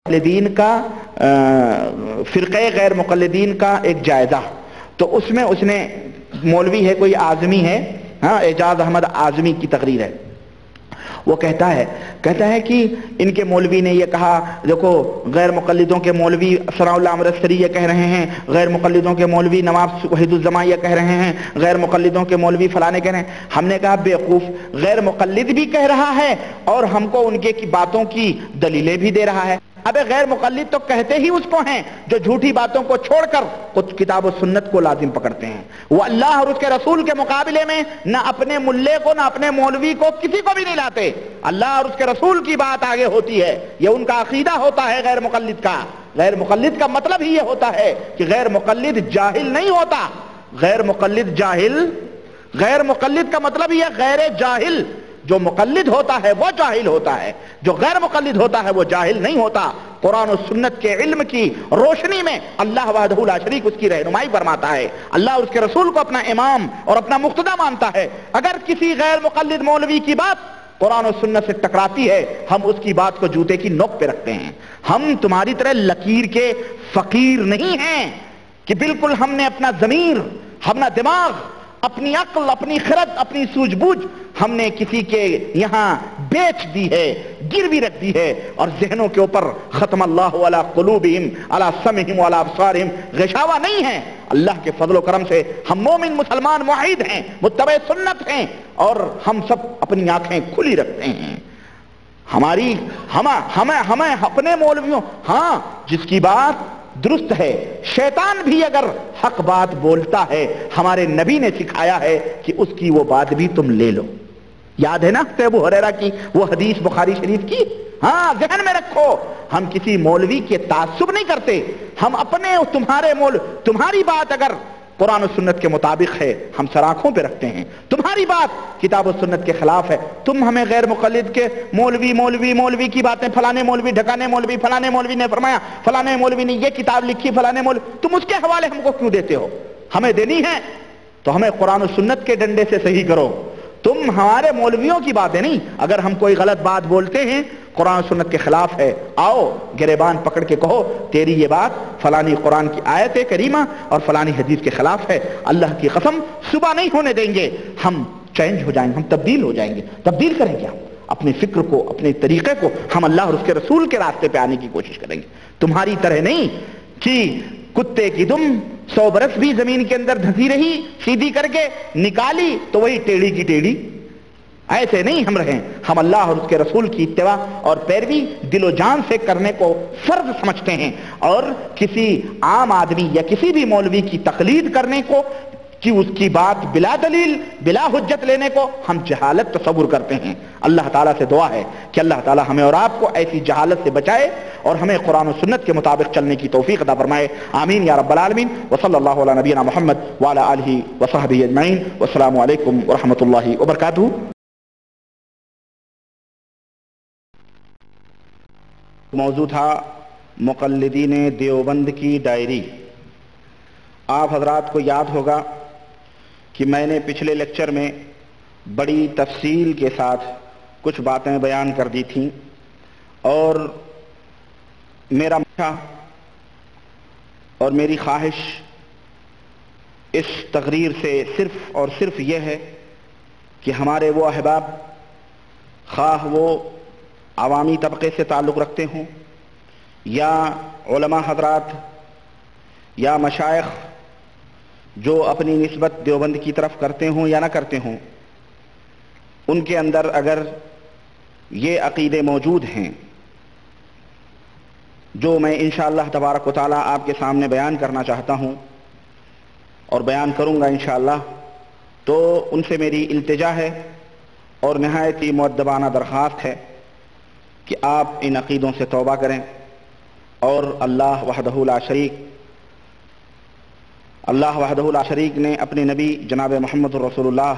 مقلدین کا فرقہ غیر مقلدین کا ایک جائزہ، تو اس میں اس نے مولوی ہے کوئی اعظمی ہے، ہاں اعجاز احمد اعظمی کی تقریر ہے، وہ کہتا ہے کہ ان کے مولوی نے یہ کہا، دیکھو غیر مقلدوں کے مولوی ثناء اللہ امرتسری یہ کہہ رہے ہیں، غیر مقلدوں کے مولوی نواب وحید الزماں یہ کہہ رہے ہیں، غیر مقلدوں کے مولوی فلانے کہہ رہے ہیں۔ ہم نے کہا بیوقوف، غیر مقلد بھی کہہ رہا ہے اور ہم کو ان کے باتوں کی دلیلیں بھی دے رہا ہے۔ ابے غیر مقلد تو کہتے ہی اس کو ہیں جو جھوٹی باتوں کو چھوڑ کر کچھ کتاب و سنت کو لازم پکڑتے ہیں۔ وہ اللہ اور اس کے رسول کے مقابلے میں نہ اپنے ملے کو نہ اپنے مولوی کو کسی کو بھی نہیں لاتے، اللہ اور اس کے رسول کی بات آگے ہوتی ہے، یہ ان کا عقیدہ ہوتا ہے غیر مقلد کا۔ غیر مقلد کا مطلب ہی یہ ہوتا ہے کہ غیر مقلد جاہل نہیں ہوتا، غیر مقلد کا مطلب ہی ہے غیر جاہل۔ جو مقلد ہوتا ہے وہ جاہل ہوتا ہے، جو غیر مقلد ہوتا ہے وہ جاہل نہیں ہوتا۔ قرآن و سنت کے علم کی روشنی میں اللہ وحدہ لا شریک اس کی رہنمائی فرماتا ہے، اللہ اور اس کے رسول کو اپنا امام اور اپنا مقتدی مانتا ہے۔ اگر کسی غیر مقلد مولوی کی بات قرآن و سنت سے ٹکراتی ہے، ہم اس کی بات کو جوتے کی نوک پہ رکھتے ہیں۔ ہم تمہاری طرح لکیر کے فقیر نہیں ہیں کہ بالکل ہم نے اپنا ضمیر، اپنا دماغ، اپنی عقل، اپنی خرد، اپنی سوجھ بوجھ ہم نے کسی کے یہاں بیچ دی ہے، گروی رکھ دی ہے، اور ذہنوں کے اوپر ختم اللہ علی قلوبہم علی سمعہم وعلی ابصارہم غشاوہ نہیں ہے۔ اللہ کے فضل و کرم سے ہم مومن مسلمان موحد ہیں، متبع سنت ہیں، اور ہم سب اپنی آنکھیں کھلی رکھتے ہیں۔ ہمیں اپنے مولویوں، ہاں جس کی بات درست ہے، شیطان بھی اگر حق بات بولتا ہے ہمارے نبی نے سکھایا ہے کہ اس کی وہ بات بھی تم لے لو۔ یاد ہے نا ابو ہریرہ کی وہ حدیث بخاری شریف کی؟ ہاں ذہن میں رکھو، ہم کسی مولوی کے تعصب نہیں کرتے، ہم اپنے تمہاری بات اگر قرآن و سنت کے مطابق ہے ہم سر آنکھوں پہ رکھتے ہیں، تمہاری بات کتاب و سنت کے خلاف ہے، تم ہمیں غیر مقلد کے مولوی کی باتیں، فلانے مولوی، ڈھکانے مولوی، فلانے مولوی نے فرمایا، فلانے مولوی نے یہ کتاب لکھی، فلانے مولوی، تم اس کے حوالے ہم کو کیوں دیتے ہو؟ ہمیں دینی ہے تو ہمیں قرآن و سنت کے ڈنڈے سے صحیح کرو، تم ہمارے مولویوں کی باتیں نہیں۔ اگر ہم کوئی غلط بات بولتے ہیں قرآن و سنت کے خلاف ہے، آؤ گریبان پکڑ کے کہو تیری یہ بات فلانی قرآن کی آیت کریمہ اور فلانی حدیث کے خلاف ہے، اللہ کی قسم صبح نہیں ہونے دیں گے، ہم چینج ہو جائیں گے، ہم تبدیل ہو جائیں گے۔ تبدیل کریں کیا؟ اپنے فکر کو، اپنے طریقے کو ہم اللہ اور اس کے رسول کے راستے پہ آنے کی کوشش کریں گے، تمہاری طرح نہیں کہ کتے کی دم 100 برس بھی زمین کے اندر دھسی رہی، سیدھی کر کے نکالی تو وہی ٹیڑھی کی ٹیڑھی۔ ایسے نہیں ہم رہیں، ہم اللہ اور اس کے رسول کی اتباع اور پیروی دل و جان سے کرنے کو فرض سمجھتے ہیں، اور کسی عام آدمی یا کسی بھی مولوی کی تقلید کرنے کو کہ اس کی بات بلا دلیل بلا حجت لینے کو ہم جہالت تصور کرتے ہیں۔ اللہ تعالیٰ سے دعا ہے کہ اللہ تعالیٰ ہمیں اور آپ کو ایسی جہالت سے بچائے اور ہمیں قرآن و سنت کے مطابق چلنے کی توفیق عطا فرمائے، آمین یا رب العالمین۔ وصلی اللہ علی نبینا محمد وعلی آلہ وصحبہ اجمعین، والسلام علیکم ورحمۃ اللہ وبرکاتہ۔ موضوع تھا مقلدین دیوبند کی ڈائری۔ آپ حضرات کو یاد ہوگا کہ میں نے پچھلے لیکچر میں بڑی تفصیل کے ساتھ کچھ باتیں بیان کر دی تھیں، اور میرا اور میری خواہش اس تقریر سے صرف اور صرف یہ ہے کہ ہمارے وہ احباب، خواہ وہ عوامی طبقے سے تعلق رکھتے ہوں یا علماء حضرات یا مشائخ جو اپنی نسبت دیوبند کی طرف کرتے ہوں یا نہ کرتے ہوں، ان کے اندر اگر یہ عقیدے موجود ہیں جو میں انشاءاللہ تبارک و تعالیٰ آپ کے سامنے بیان کرنا چاہتا ہوں اور بیان کروں گا انشاءاللہ، تو ان سے میری التجا ہے اور نہایت ہی مؤدبانہ درخواست ہے کہ آپ ان عقیدوں سے توبہ کریں اور اللہ وحدہ لا شریک نے اپنے نبی جناب محمد رسول اللہ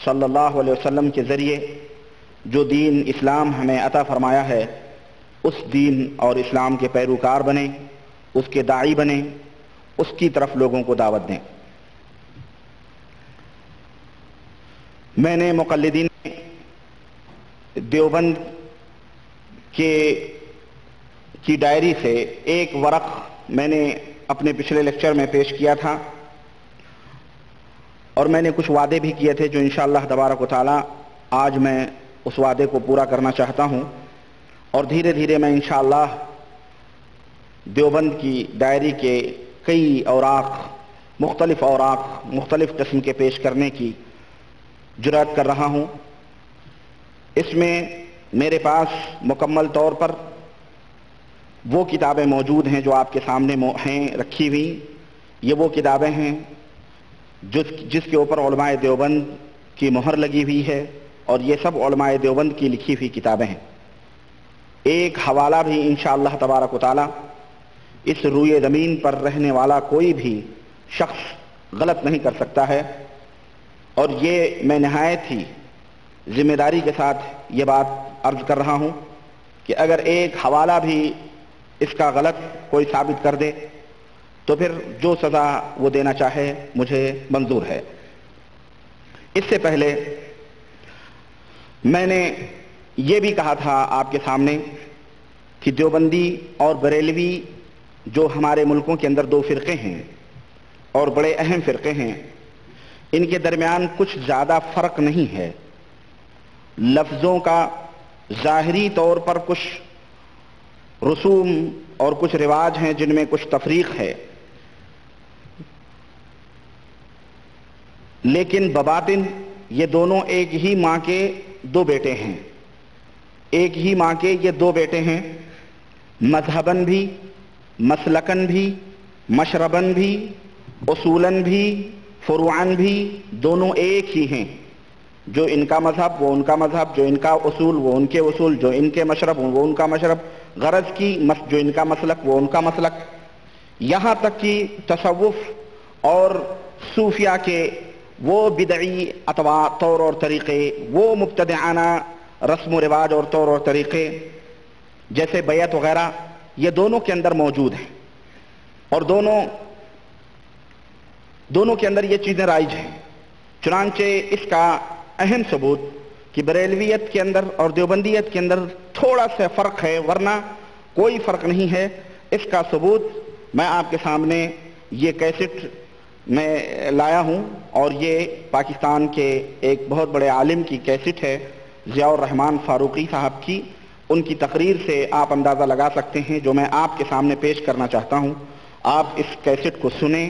صلی اللہ علیہ وسلم کے ذریعے جو دین اسلام ہمیں عطا فرمایا ہے، اس دین اور اسلام کے پیروکار بنیں، اس کے داعی بنیں، اس کی طرف لوگوں کو دعوت دیں۔ میں نے مقلدین دیوبند کے کی ڈائری سے ایک ورق میں نے اپنے پچھلے لیکچر میں پیش کیا تھا، اور میں نے کچھ وعدے بھی کیے تھے جو انشاءاللہ تبارک و تعالی آج میں اس وعدے کو پورا کرنا چاہتا ہوں، اور دھیرے دھیرے میں انشاءاللہ دیوبند کی ڈائری کے کئی اوراق مختلف قسم کے پیش کرنے کی جرات کر رہا ہوں۔ اس میں میرے پاس مکمل طور پر وہ کتابیں موجود ہیں جو آپ کے سامنے ہیں رکھی ہوئی۔ یہ وہ کتابیں ہیں جس کے اوپر علماء دیوبند کی مہر لگی ہوئی ہے، اور یہ سب علماء دیوبند کی لکھی ہوئی کتابیں ہیں۔ ایک حوالہ بھی انشاءاللہ تبارک و تعالی اس روئے زمین پر رہنے والا کوئی بھی شخص غلط نہیں کر سکتا ہے، اور یہ میں نہایت ہی ذمہ داری کے ساتھ یہ بات عرض کر رہا ہوں کہ اگر ایک حوالہ بھی اس کا غلط کوئی ثابت کر دے تو پھر جو سزا وہ دینا چاہے مجھے منظور ہے۔ اس سے پہلے میں نے یہ بھی کہا تھا آپ کے سامنے کہ دیوبندی اور بریلوی جو ہمارے ملکوں کے اندر دو فرقے ہیں اور بڑے اہم فرقے ہیں، ان کے درمیان کچھ زیادہ فرق نہیں ہے۔ لفظوں کا ظاہری طور پر کچھ رسوم اور کچھ رواج ہیں جن میں کچھ تفریق ہے، لیکن بباطن یہ دونوں ایک ہی ماں کے دو بیٹے ہیں۔ ایک ہی ماں کے یہ دو بیٹے ہیں، مذہباً بھی، مسلکاً بھی، مشرباً بھی، اصولاً بھی، فروعاً بھی، دونوں ایک ہی ہیں۔ جو ان کا مذہب وہ ان کا مذہب، جو ان کا اصول وہ ان کے اصول، جو ان کے مشرب وہ ان کا مشرب، غرض کی جو ان کا مسلک وہ ان کا مسلک، یہاں تک کہ تصوف اور صوفیہ کے وہ بدعی طور اور طریقے، وہ مبتدعانہ رسم و رواج اور طور اور طریقے جیسے بیعت وغیرہ، یہ دونوں کے اندر موجود ہیں، اور دونوں کے اندر یہ چیزیں رائج ہیں۔ چنانچہ اس کا اہم ثبوت کہ بریلویت کے اندر اور دیوبندیت کے اندر تھوڑا سا فرق ہے، ورنہ کوئی فرق نہیں ہے۔ اس کا ثبوت میں آپ کے سامنے یہ کیسٹ میں لایا ہوں، اور یہ پاکستان کے ایک بہت بڑے عالم کی کیسٹ ہے، ضیاء الرحمن فاروقی صاحب کی۔ ان کی تقریر سے آپ اندازہ لگا سکتے ہیں جو میں آپ کے سامنے پیش کرنا چاہتا ہوں۔ آپ اس کیسٹ کو سنیں،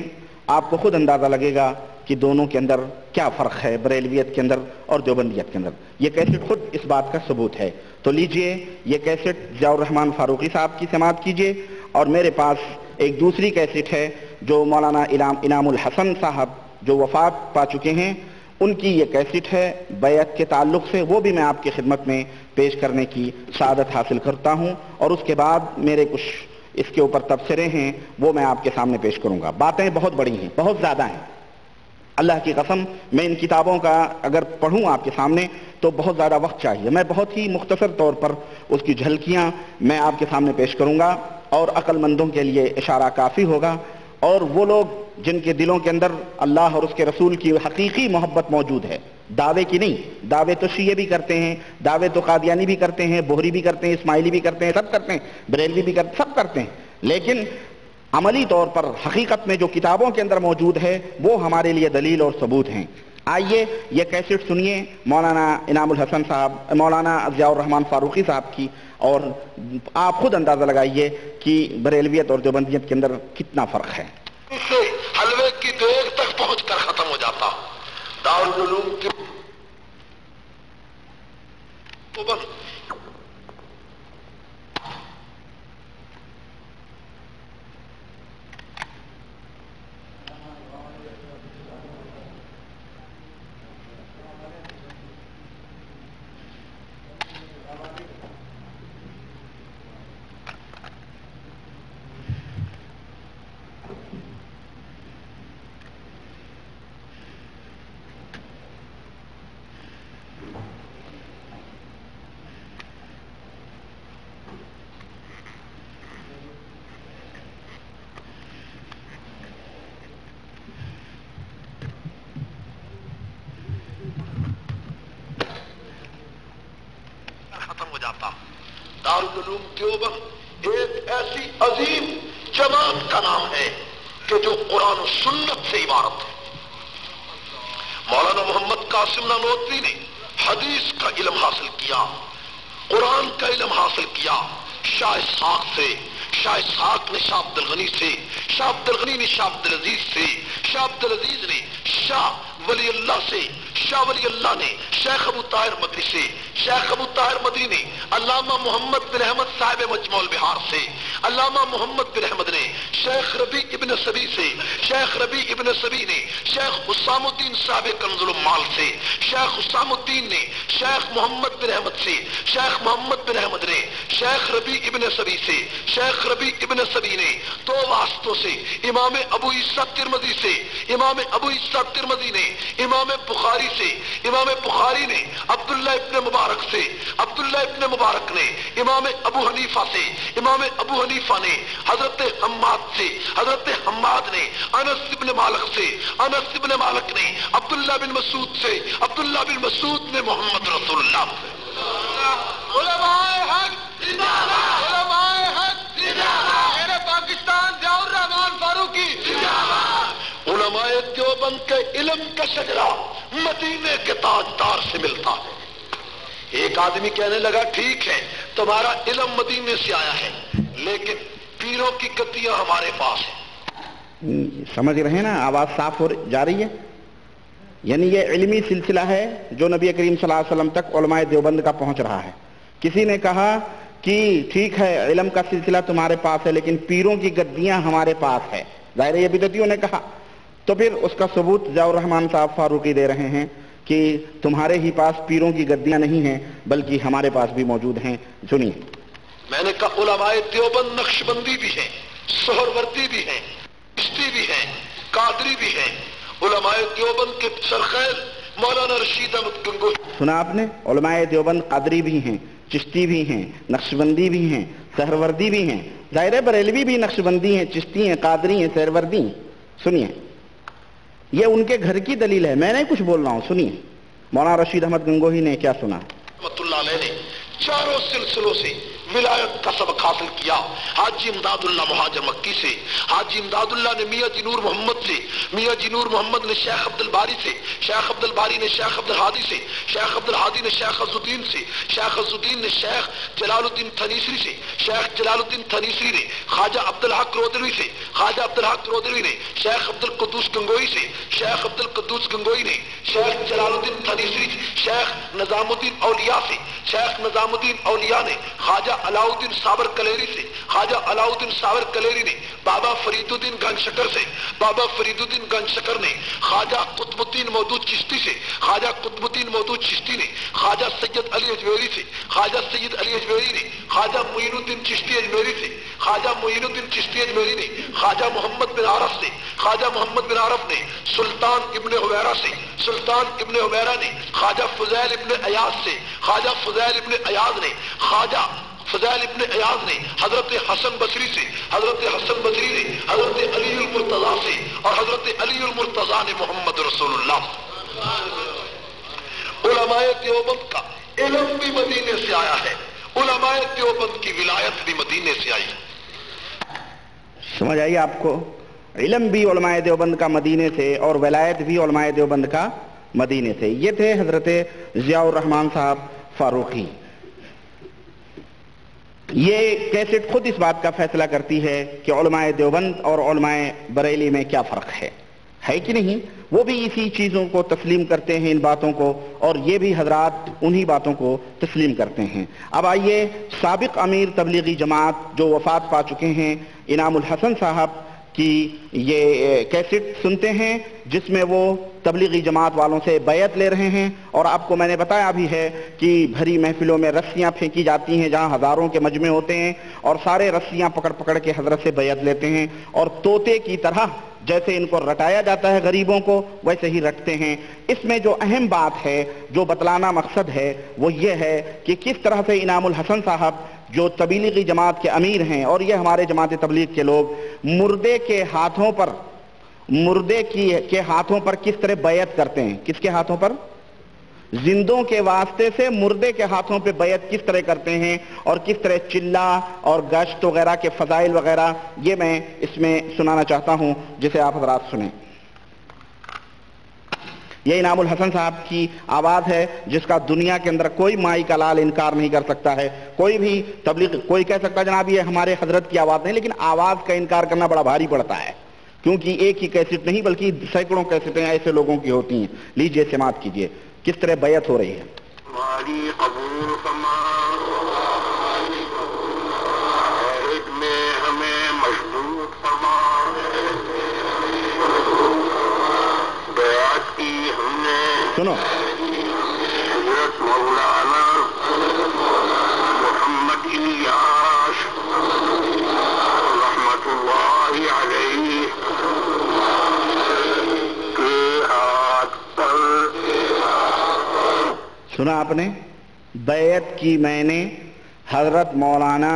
آپ کو خود اندازہ لگے گا کہ دونوں کے اندر کیا فرق ہے، بریلویت کے اندر اور دیوبندیت کے اندر۔ یہ کیسٹ خود اس بات کا ثبوت ہے۔ تو لیجئے یہ کیسٹ ضیاء الرحمن فاروقی صاحب کی سماعت کیجئے، اور میرے پاس ایک دوسری کیسٹ ہے جو مولانا انعام الحسن صاحب جو وفات پا چکے ہیں، ان کی یہ کیسٹ ہے بیعت کے تعلق سے، وہ بھی میں آپ کی خدمت میں پیش کرنے کی سعادت حاصل کرتا ہوں، اور اس کے بعد میرے کچھ اس کے اوپر تبصرے ہیں وہ میں آپ کے سامنے پیش کروں گا۔ باتیں بہت بڑی ہیں، بہت زیادہ ہیں، اللہ کی قسم میں ان کتابوں کا اگر پڑھوں آپ کے سامنے تو بہت زیادہ وقت چاہیے۔ میں بہت ہی مختصر طور پر اس کی جھلکیاں میں آپ کے سامنے پیش کروں گا، اور عقل مندوں کے لیے اشارہ کافی ہوگا، اور وہ لوگ جن کے دلوں کے اندر اللہ اور اس کے رسول کی حقیقی محبت موجود ہے، دعوے کی نہیں۔ دعوے تو شیعہ بھی کرتے ہیں، دعوے تو قادیانی بھی کرتے ہیں، بوہری بھی کرتے ہیں، اسماعیلی بھی کرتے ہیں، سب کرتے ہیں، بریلوی بھی کرتے، سب کرتے ہیں، لیکن عملی طور پر حقیقت میں جو کتابوں کے اندر موجود ہے وہ ہمارے لیے دلیل اور ثبوت ہیں۔ آئیے یہ کیسٹ سنیے مولانا انعام الحسن صاحب، مولانا ضیاء الرحمن فاروقی صاحب کی، اور آپ خود اندازہ لگائیے کہ بریلویت اور دیوبندیت کے اندر کتنا فرق ہے۔ اس سے حلوے کی دیر تک پہنچ کر ختم ہو جاتا دارالعلوم کے تو بس دارالعلوم دیوبند ایک ایسی عظیم جماعت کا نام ہے کہ جو قرآن و سنت سے عبارت ہے۔ مولانا محمد قاسم نانوتوی نے حدیث کا علم حاصل کیا، قرآن کا علم حاصل کیا شاہ اسحاق سے، شاہ اسحاق نے شاہ عبد الغنی سے، شاہ عبد الغنی نے شاہ عبد العزیز سے، شاہ عبد العزیز نے شاہ ولی اللہ سے، شاہ ولی اللہ نے شیخ ابو طاہر مدنی سے، شیخ ابو طاہر مدنی نے علامہ محمد بن احمد صاحب مجموع البحار سے، علامہ محمد بن احمد نے شیخ ربیع ابن سبی سے، شیخ ربیع ابن سبی نے شیخ حسام الدین صاحب کنز العمال سے، شیخ حسام الدین نے شیخ محمد بن احمد سے، شیخ محمد بن احمد نے شیخ ربیع ابن سبی سے، شیخ ربیع ابن سبی نے دو واسطوں سے امام ابو عیسیٰ ترمذی سے، امام ابو عیسیٰ ترمذی نے امام بخاری سے، امام بخاری نے عبداللہ ابن مبارک سے، عبداللہ ابن مبارک نے امام ابو حنیفہ سے، امام ابو حنیفہ نے حضرت حماد سے، حضرت حماد نے انس ابن مالک سے، انس ابن مالک نے عبداللہ بن مسعود سے، عبداللہ بن مسعود نے محمد رسول اللہ سے۔ علماء حق زندہ باد، علماء حق زندہ باد، میرے پاکستان ضیاء الرحمان فاروقی زندہ باد۔ علماء دیوبند کے علم کا شجرہ مدینے کے تاجدار سے ملتا ہے۔ ایک آدمی کہنے لگا ٹھیک ہے تمہارا علم مدینے سے آیا ہے لیکن پیروں کی گدیاں ہمارے پاس ہیں۔ سمجھ رہے ہیں نا، آواز صاف ہو جا رہی ہے؟ یعنی یہ علمی سلسلہ ہے جو نبی کریم صلی اللہ علیہ وسلم تک علماء دیوبند کا پہنچ رہا ہے۔ کسی نے کہا کہ ٹھیک ہے علم کا سلسلہ تمہارے پاس ہے لیکن پیروں کی گدیاں ہمارے پاس ہے، ظاہر یہ بدعتیوں نے کہا، تو پھر اس کا ثبوت ضیاء الرحمان صاحب فاروقی دے رہے ہیں کہ تمہارے ہی پاس پیروں کی گدیاں نہیں ہیں بلکہ ہمارے پاس بھی موجود ہیں۔ سنیے، میں نے کہا علماء دیوبند نقشبندی بھی ہیں، سہروردی بھی ہیں، چشتی بھی ہیں، قادری بھی ہیں۔ علماء دیوبند کے سرخیل مولانا رشید احمد گنگوہی، سنا آپ نے؟ علماء دیوبند قادری بھی ہیں، چشتی بھی ہیں، نقشبندی بھی ہیں، سہروردی بھی ہیں۔ ظاہر بریلوی بھی نقشبندی ہیں، چشتی ہیں، قادری ہیں، سہروردی ہیں۔ سنیے، یہ ان کے گھر کی دلیل ہے، میں نہیں کچھ بول رہا ہوں۔ سنیے مولانا رشید احمد گنگوہی نے کیا سنا۔ رحمۃ اللہ علیہ نے چاروں سلسلوں سے ولایت کا سبق حاصل کیا۔ حاجی امداد اللہ مہاجر مکی سے، حاجی امداد اللہ نے میاں جی نور محمد سے، میاں جی نور محمد نے شیخ عبد الباری سے، شیخ عبد الباری نے شیخ عبد الہادی سے، شیخ عبد الہادی نے شیخ عز الدین سے، شیخ عز الدین نے شیخ جلال الدین تھنیسری سے، شیخ جلال الدین تھنیسری نے خواجہ عبد الحق رودلوی سے، خواجہ عبد الحق رودلوی نے شیخ عبد القدوس گنگوئی سے، شیخ عبد القدوس گنگوئی نے شیخ جلال الدین تھنیسری سے، شیخ نظام الدین اولیاء سے، شیخ نظام الدین اولیاء نے خواجہ علاؤ الدین صابر کلیری سے، خواجہ علاؤ الدین صابر کلیری نے بابا فرید الدین گنج شکر سے، بابا فرید الدین گنج شکر نے خواجہ قطب الدین مودود چشتی سے، خواجہ قطب الدین مودود چشتی نے خواجہ سید علی اجمیری سے، خواجہ سید علی اجمیری نے خواجہ معین الدین چشتی اجمیری سے، خواجہ معین الدین چشتی اجمیری نے خواجہ محمد بن عارف سے، خواجہ محمد بن عارف نے سلطان ابن حویرہ سے، سلطان ابن حویرہ نے خواجہ فضیل ابن ایاز سے، خواجہ فضیل ابن ایاز نے خواجہ فضیل ابن ایاز نے حضرت حسن بصری سے، حضرت حسن بصری نے حضرت علی المرتضیٰ سے، اور حضرت علی المرتضیٰ نے محمد رسول اللہ۔ علماء دیوبند کا علم بھی مدینے سے آیا ہے، علماء دیوبند کی ولایت بھی مدینے سے آئی۔ سمجھ آئی آپ کو؟ علم بھی علماء دیوبند کا مدینے سے اور ولایت بھی علماء دیوبند کا مدینے سے۔ یہ تھے حضرت ضیاء الرحمان صاحب فاروقی۔ یہ کیسٹ خود اس بات کا فیصلہ کرتی ہے کہ علماء دیوبند اور علماء بریلی میں کیا فرق ہے کہ نہیں؟ وہ بھی اسی چیزوں کو تسلیم کرتے ہیں، ان باتوں کو، اور یہ بھی حضرات انہی باتوں کو تسلیم کرتے ہیں۔ اب آئیے سابق امیر تبلیغی جماعت جو وفات پا چکے ہیں انعام الحسن صاحب کی یہ کیسٹ سنتے ہیں جس میں وہ تبلیغی جماعت والوں سے بیعت لے رہے ہیں، اور آپ کو میں نے بتایا بھی ہے کہ بھری محفلوں میں رسیاں پھینکی جاتی ہیں جہاں ہزاروں کے مجمع ہوتے ہیں، اور سارے رسیاں پکڑ پکڑ کے حضرت سے بیعت لیتے ہیں، اور طوطے کی طرح جیسے ان کو رٹایا جاتا ہے غریبوں کو ویسے ہی رٹتے ہیں۔ اس میں جو اہم بات ہے، جو بتلانا مقصد ہے، وہ یہ ہے کہ کس طرح سے انعام الحسن صاحب جو تبلیغی جماعت کے امیر ہیں، اور یہ ہمارے جماعت تبلیغ کے لوگ مردے کے ہاتھوں پر کس طرح بیعت کرتے ہیں۔ کس کے ہاتھوں پر؟ زندوں کے واسطے سے مردے کے ہاتھوں پہ بیعت کس طرح کرتے ہیں اور کس طرح چلہ اور گشت وغیرہ کے فضائل وغیرہ، یہ میں اس میں سنانا چاہتا ہوں جسے آپ حضرات سنیں۔ یہ انعام الحسن صاحب کی آواز ہے جس کا دنیا کے اندر کوئی مائی کا لال انکار نہیں کر سکتا ہے، کوئی بھی تبلیغ کوئی کہہ سکتا ہے جناب یہ ہمارے حضرت کی آواز نہیں، لیکن آواز کا انکار کرنا بڑا بھاری پڑتا ہے، کیونکہ ایک ہی کیسٹ نہیں بلکہ سینکڑوں کیسٹیں ایسے لوگوں کی ہوتی ہیں۔ لیجئے سماعت کیجئے کس طرح بیعت ہو رہی ہے۔ ہماری قبول فرما، عہد میں ہمیں مشروط فرما، بیعت کی ہم نے سنو حضرت مولانا محمد الیاس رحمت اللہ علیہ کے ہاتھ پر۔ سنا آپ نے، بیعت کی میں نے حضرت مولانا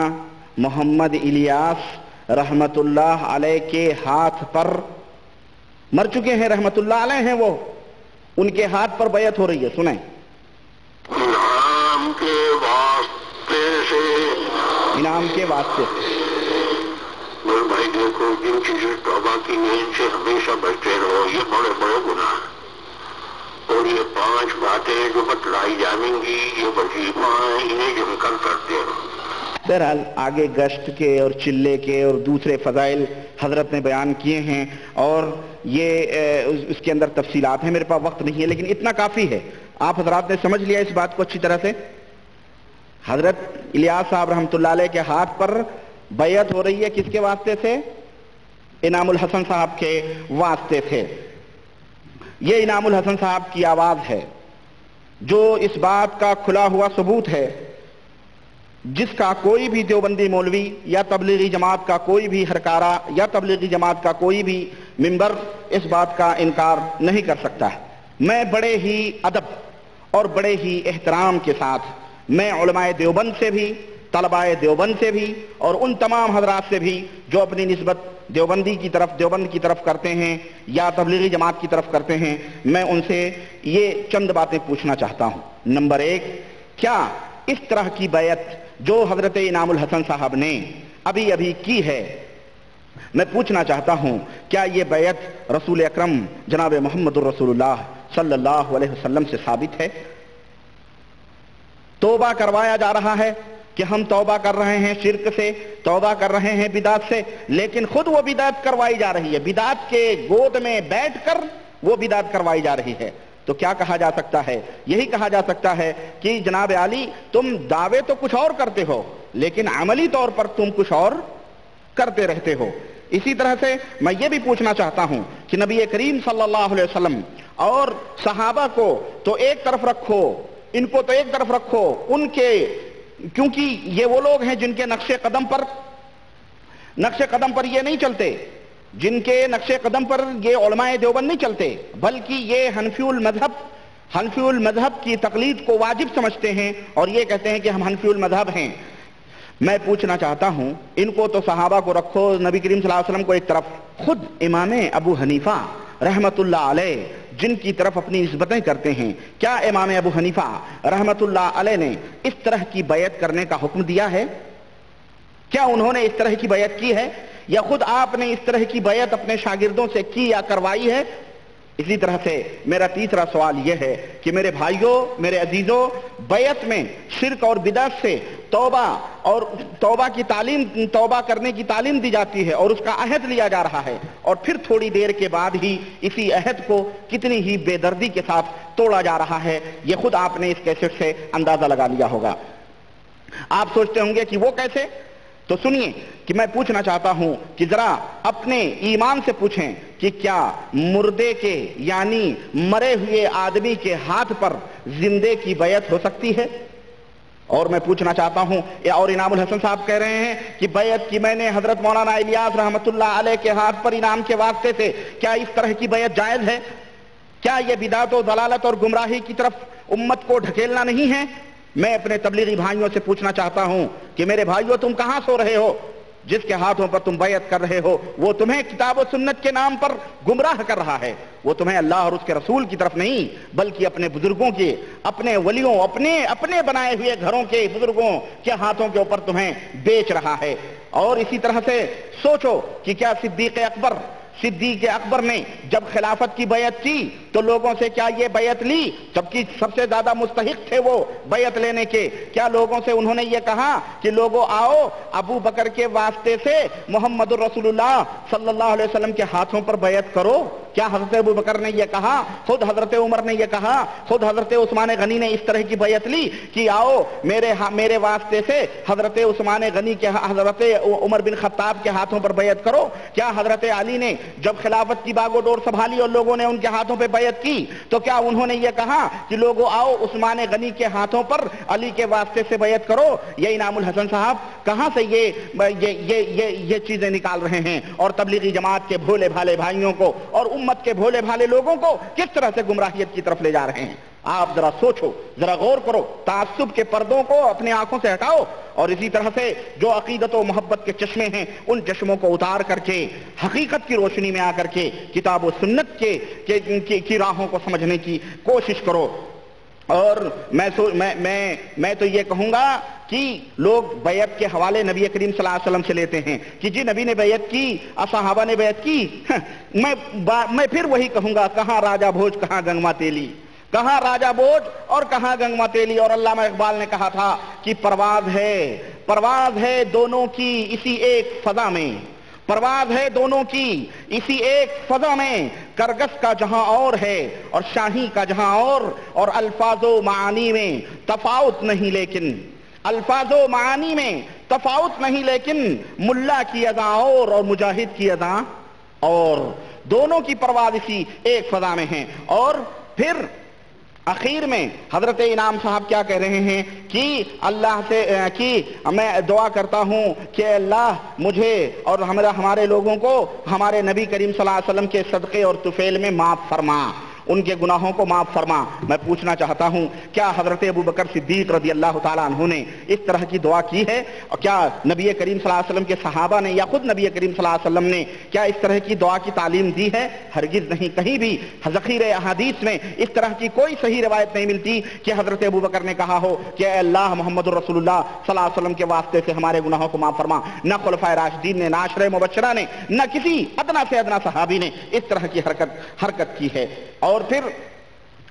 محمد الیاس رحمت اللہ علیہ کے ہاتھ پر، مر چکے ہیں رحمت اللہ علیہ ہیں وہ، ان کے ہاتھ پر بیعت ہو رہی ہے۔ سنیں، انعام کے واسطے سے، انعام کے واسطے سے۔ میرے بھائی دیکھو، جن چیزیں توبہ کی نیند سے ہمیشہ بچتے رہو، یہ بڑے بڑے گناہ، اور یہ 5 باتیں جو بتلائی جائیں گی یہ وظیفہ ہیں، انہیں جم کر کرتے رہو۔ بہرحال آگے گشت کے اور چلے کے اور دوسرے فضائل حضرت نے بیان کیے ہیں، اور یہ اس کے اندر تفصیلات ہیں، میرے پاس وقت نہیں ہے، لیکن اتنا کافی ہے۔ آپ حضرات نے سمجھ لیا اس بات کو اچھی طرح سے۔ حضرت الیاس صاحب رحمۃ اللہ علیہ کے ہاتھ پر بیعت ہو رہی ہے، کس کے واسطے سے؟ انعام الحسن صاحب کے واسطے سے۔ یہ انعام الحسن صاحب کی آواز ہے جو اس بات کا کھلا ہوا ثبوت ہے، جس کا کوئی بھی دیوبندی مولوی یا تبلیغی جماعت کا کوئی بھی ہرکارہ یا تبلیغی جماعت کا کوئی بھی ممبر اس بات کا انکار نہیں کر سکتا ہے۔ میں بڑے ہی ادب اور بڑے ہی احترام کے ساتھ میں علماء دیوبند سے بھی، طلباء دیوبند سے بھی، اور ان تمام حضرات سے بھی جو اپنی نسبت دیوبندی کی طرف، دیوبند کی طرف کرتے ہیں یا تبلیغی جماعت کی طرف کرتے ہیں، میں ان سے یہ چند باتیں پوچھنا چاہتا ہوں۔ نمبر 1، کیا اس طرح کی بیعت جو حضرت انعام الحسن صاحب نے ابھی ابھی کی ہے، میں پوچھنا چاہتا ہوں کیا یہ بیعت رسول اکرم جناب محمد الرسول اللہ صلی اللہ علیہ وسلم سے ثابت ہے؟ توبہ کروایا جا رہا ہے کہ ہم توبہ کر رہے ہیں شرک سے، توبہ کر رہے ہیں بدعت سے، لیکن خود وہ بدعت کروائی جا رہی ہے، بدعت کے گود میں بیٹھ کر وہ بدعت کروائی جا رہی ہے۔ تو کیا کہا جا سکتا ہے؟ یہی کہا جا سکتا ہے کہ جناب علی تم دعوے تو کچھ اور کرتے ہو لیکن عملی طور پر تم کچھ اور کرتے رہتے ہو۔ اسی طرح سے میں یہ بھی پوچھنا چاہتا ہوں کہ نبی کریم صلی اللہ علیہ وسلم اور صحابہ کو تو ایک طرف رکھو، ان کو تو ایک طرف رکھو، ان کے، کیونکہ یہ وہ لوگ ہیں جن کے نقش قدم پر یہ نہیں چلتے، جن کے نقش قدم پر یہ علماء دیوبند نہیں چلتے، بلکہ یہ حنفی المذہب کی تقلید کو واجب سمجھتے ہیں اور یہ کہتے ہیں کہ ہم حنفی المذہب ہیں۔ میں پوچھنا چاہتا ہوں، ان کو تو صحابہ کو رکھو، نبی کریم صلی اللہ علیہ وسلم کو ایک طرف، خود امام ابو حنیفہ رحمت اللہ علیہ جن کی طرف اپنی نسبتیں کرتے ہیں، کیا امام ابو حنیفہ رحمت اللہ علیہ نے اس طرح کی بیعت کرنے کا حکم دیا ہے؟ کیا انہوں نے اس طرح کی بیعت کی ہے یا خود آپ نے اس طرح کی بیعت اپنے شاگردوں سے کی یا کروائی ہے؟ اسی طرح سے میرا تیسرا سوال یہ ہے کہ میرے بھائیوں، میرے عزیزوں، بیعت میں شرک اور بدعت سے توبہ اور توبہ کی تعلیم، توبہ کرنے کی تعلیم دی جاتی ہے اور اس کا عہد لیا جا رہا ہے، اور پھر تھوڑی دیر کے بعد ہی اسی عہد کو کتنی ہی بے دردی کے ساتھ توڑا جا رہا ہے، یہ خود آپ نے اس کیسٹ سے اندازہ لگا لیا ہوگا۔ آپ سوچتے ہوں گے کہ وہ کیسے؟ تو سنیے کہ میں پوچھنا چاہتا ہوں کہ ذرا اپنے ایمان سے پوچھیں کہ کیا مردے کے یعنی مرے ہوئے آدمی کے ہاتھ پر زندے کی بیعت ہو سکتی ہے؟ اور میں پوچھنا چاہتا ہوں، اور انعام الحسن صاحب کہہ رہے ہیں کہ بیعت کی میں نے حضرت مولانا الیاس رحمت اللہ علیہ کے ہاتھ پر انعام کے واسطے سے، کیا اس طرح کی بیعت جائز ہے؟ کیا یہ بدعت و ضلالت اور گمراہی کی طرف امت کو ڈھکیلنا نہیں ہے؟ میں اپنے تبلیغی بھائیوں سے پوچھنا چاہتا ہوں کہ میرے بھائیوں تم کہاں سو رہے ہو؟ جس کے ہاتھوں پر تم بیعت کر رہے ہو وہ تمہیں کتاب و سنت کے نام پر گمراہ کر رہا ہے، وہ تمہیں اللہ اور اس کے رسول کی طرف نہیں بلکہ اپنے بزرگوں کے، اپنے ولیوں، اپنے بنائے ہوئے گھروں کے بزرگوں کے ہاتھوں کے اوپر تمہیں بیچ رہا ہے۔ اور اسی طرح سے سوچو کہ کیا صدیق اکبر نے جب خلافت کی بیعت کی تو لوگوں سے کیا یہ بیعت لی؟ جبکہ سب سے زیادہ مستحق تھے وہ بیعت لینے کے، کیا لوگوں سے انہوں نے یہ کہا کہ لوگوں آؤ ابو بکر کے واسطے سے محمد الرسول اللہ صلی اللہ علیہ وسلم کے ہاتھوں پر بیعت کرو؟ کیا حضرت ابو بکر نے یہ کہا؟ خود حضرت عمر نے یہ کہا، خود حضرت عثمان غنی نے اس طرح کی بیعت لی کہ آؤ میرے واسطے سے حضرت عثمان غنی کے، حضرت عمر بن خطاب کے ہاتھوں پر بیعت کرو؟ کیا حضرت علی نے جب خلافت کی باغ و ڈور سنبھالی اور لوگوں نے ان کے ہاتھوں پہ بیعت کی تو کیا انہوں نے یہ کہا کہ لوگوں آؤ عثمان غنی کے ہاتھوں پر علی کے واسطے سے بیعت کرو؟ یہ انعام الحسن صاحب کہاں سے یہ چیزیں نکال رہے ہیں اور تبلیغی جماعت کے بھولے بھالے بھائیوں کو اور امت کے بھولے بھالے لوگوں کو کس طرح سے گمراہیت کی طرف لے جا رہے ہیں؟ آپ ذرا سوچو، ذرا غور کرو، تعصب کے پردوں کو اپنے آنکھوں سے ہٹاؤ، اور اسی طرح سے جو عقیدت و محبت کے چشمے ہیں ان چشموں کو اتار کر کے حقیقت کی روشنی میں آ کر کے کتاب و سنت کی راہوں کو سمجھنے کی کوشش کرو۔ اور میں تو یہ کہوں گا کہ لوگ بیعت کے حوالے نبی کریم صلی اللہ علیہ وسلم سے لیتے ہیں کہ جی نبی نے بیعت کی، صحابہ نے بیعت کی، میں پھر وہی کہوں گا، کہاں راجہ بھوج کہاں گنگما تیلی، کہاں راجہ بوجھ اور کہاں گنگما تیلی۔ اور علامہ اقبال نے کہا تھا کہ پرواز ہے دونوں کی اسی ایک فضا میں، پرواز ہے دونوں کی اسی ایک فضا میں، کرگس کا جہاں اور ہے اور شاہی کا جہاں اور الفاظ و معانی میں تفاوت نہیں لیکن، الفاظ و معانی میں تفاوت نہیں لیکن، ملا کی اذاں اور مجاہد کی اذاں اور، دونوں کی پرواز اسی ایک فضا میں ہیں۔ اور پھر اخیر میں حضرت انعام صاحب کیا کہہ رہے ہیں کہ اللہ سے کہ میں دعا کرتا ہوں کہ اللہ مجھے اور ہمارے لوگوں کو ہمارے نبی کریم صلی اللہ علیہ وسلم کے صدقے اور طفیل میں معاف فرما، ان کے گناہوں کو معاف فرما۔ میں پوچھنا چاہتا ہوں کیا حضرت ابو بکر صدیق رضی اللہ تعالیٰ عنہ نے اس طرح کی دعا کی ہے؟ اور کیا نبی کریم صلی اللہ علیہ وسلم کے صحابہ نے یا خود نبی کریم صلی اللہ علیہ وسلم نے کیا اس طرح کی دعا کی تعلیم دی ہے؟ ہرگز نہیں، کہیں بھی ذخیرہ احادیث میں اس طرح کی کوئی صحیح روایت نہیں ملتی کہ حضرت ابو بکر نے کہا ہو کہ اے اللہ محمد الرسول اللہ صلی اللہ علیہ وسلم کے واسطے سے ہمارے گناہوں کو معاف فرما۔ نہ خلفائے راشدین نے، نہ عشرہ مبشرہ نے، نہ کسی ادنا سے ادنا صحابی نے اس طرح کی حرکت کی ہے۔ اور پھر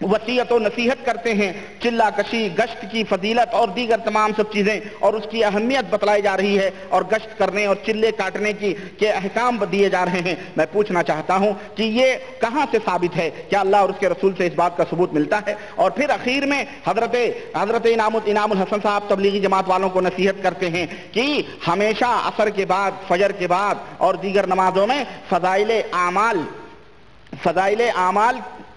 وصیت و نصیحت کرتے ہیں، چلہ کشی، گشت کی فضیلت اور دیگر تمام سب چیزیں اور اس کی اہمیت بتلائی جا رہی ہے، اور گشت کرنے اور چلے کاٹنے کے احکام دیے جا رہے ہیں۔ میں پوچھنا چاہتا ہوں کہ یہ کہاں سے ثابت ہے؟ کیا اللہ اور اس کے رسول سے اس بات کا ثبوت ملتا ہے؟ اور پھر اخیر میں حضرت انعام الحسن صاحب تبلیغی جماعت والوں کو نصیحت کرتے ہیں کہ ہمیشہ عصر کے بعد، فجر کے بعد اور دیگر نمازوں میں فضائل اعمال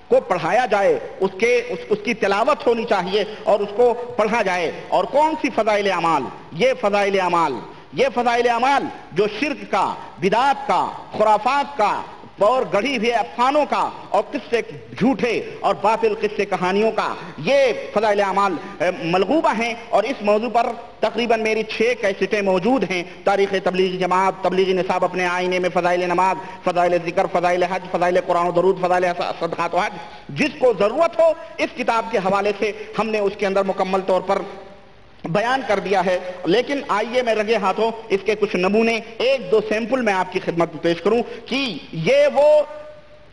کو پڑھایا جائے، اس کی تلاوت ہونی چاہیے اور اس کو پڑھا جائے۔ اور کون سی فضائل اعمال؟ یہ فضائل اعمال جو شرک کا، بدعات کا، خرافات کا اور گڑھی ہوئے افسانوں کا اور قصے جھوٹے اور باطل قصے کہانیوں کا، یہ فضائل اعمال ملغوبہ ہیں۔ اور اس موضوع پر تقریباً میری 6 کیسٹیں موجود ہیں، تاریخ تبلیغی جماعت، تبلیغی نصاب اپنے آئینے میں، فضائل نماز، فضائل ذکر، فضائل حج، فضائل قرآن و درود، فضائل صدقات و حج۔ جس کو ضرورت ہو اس کتاب کے حوالے سے ہم نے اس کے اندر مکمل طور پر بیان کر دیا ہے۔ لیکن آئیے میں رنگے ہاتھوں اس کے کچھ نمونے، 1-2 سیمپل میں آپ کی خدمت میں پیش کروں کہ یہ وہ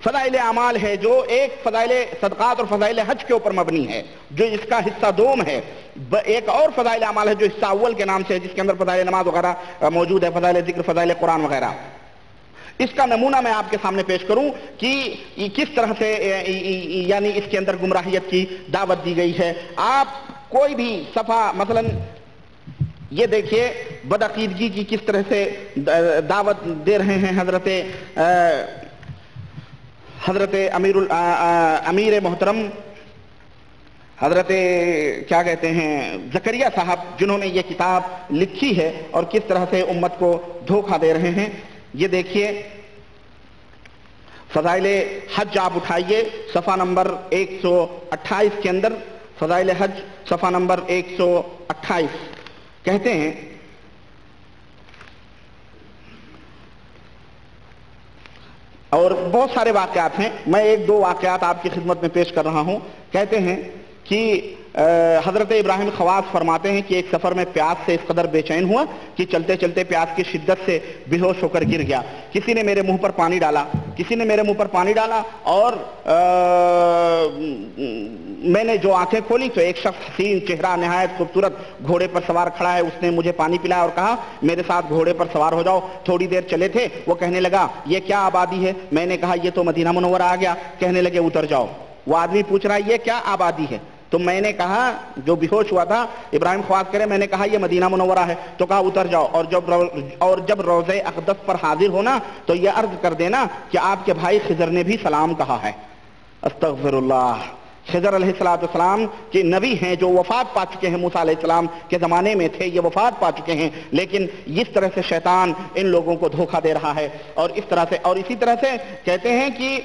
فضائل اعمال ہے جو ایک فضائل صدقات اور فضائل حج کے اوپر مبنی ہے، جو اس کا حصہ دوم ہے۔ ایک اور فضائل اعمال ہے جو حصہ اول کے نام سے ہے، جس کے اندر فضائل نماز وغیرہ موجود ہے، فضائل ذکر، فضائل قرآن وغیرہ۔ اس کا نمونہ میں آپ کے سامنے پیش کروں کہ کس طرح سے یعنی اس کے اندر گمراہیت کی دعوت دی گئی ہے۔ آپ کوئی بھی صفحہ مثلا یہ دیکھیے بدعقیدگی کی کس طرح سے دعوت دے رہے ہیں حضرت امیر محترم حضرت کیا کہتے ہیں زکریا صاحب، جنہوں نے یہ کتاب لکھی ہے اور کس طرح سے امت کو دھوکہ دے رہے ہیں۔ یہ دیکھیے فضائل حج آپ اٹھائیے صفحہ نمبر 128 کے اندر، فضائل حج صفحہ نمبر 128 کہتے ہیں اور بہت سارے واقعات ہیں، میں ایک دو واقعات آپ کی خدمت میں پیش کر رہا ہوں۔ کہتے ہیں کہ حضرت ابراہیم خواص فرماتے ہیں کہ ایک سفر میں پیاس سے اس قدر بے چین ہوا کہ چلتے چلتے پیاس کی شدت سے بے ہوش ہو کر گر گیا۔ کسی نے میرے منہ پر پانی ڈالا اور میں نے جو آنکھیں کھولی تو ایک شخص حسین چہرہ نہایت خوبصورت گھوڑے پر سوار کھڑا ہے، اس نے مجھے پانی پلایا اور کہا میرے ساتھ گھوڑے پر سوار ہو جاؤ۔ تھوڑی دیر چلے تھے، وہ کہنے لگا یہ کیا آبادی ہے؟ میں نے کہا یہ تو مدینہ منورہ آ گیا۔ کہنے لگے اتر جاؤ۔ وہ آدمی پوچھ رہا ہے یہ کیا آبادی ہے؟ تو میں نے کہا، جو بے ہوش ہوا تھا ابراہیم خواص کرے، میں نے کہا یہ مدینہ منورہ ہے۔ تو کہا اتر جاؤ اور جب روضہ اقدس پر حاضر ہونا تو یہ عرض کر دینا کہ آپ کے بھائی خضر نے بھی سلام کہا ہے۔ استغفر اللہ۔ خضر علیہ السلام کے نبی ہیں جو وفات پا چکے ہیں، موسیٰ علیہ السلام کے زمانے میں تھے، یہ وفات پا چکے ہیں، لیکن اس طرح سے شیطان ان لوگوں کو دھوکہ دے رہا ہے۔ اور اسی طرح سے کہتے ہیں کہ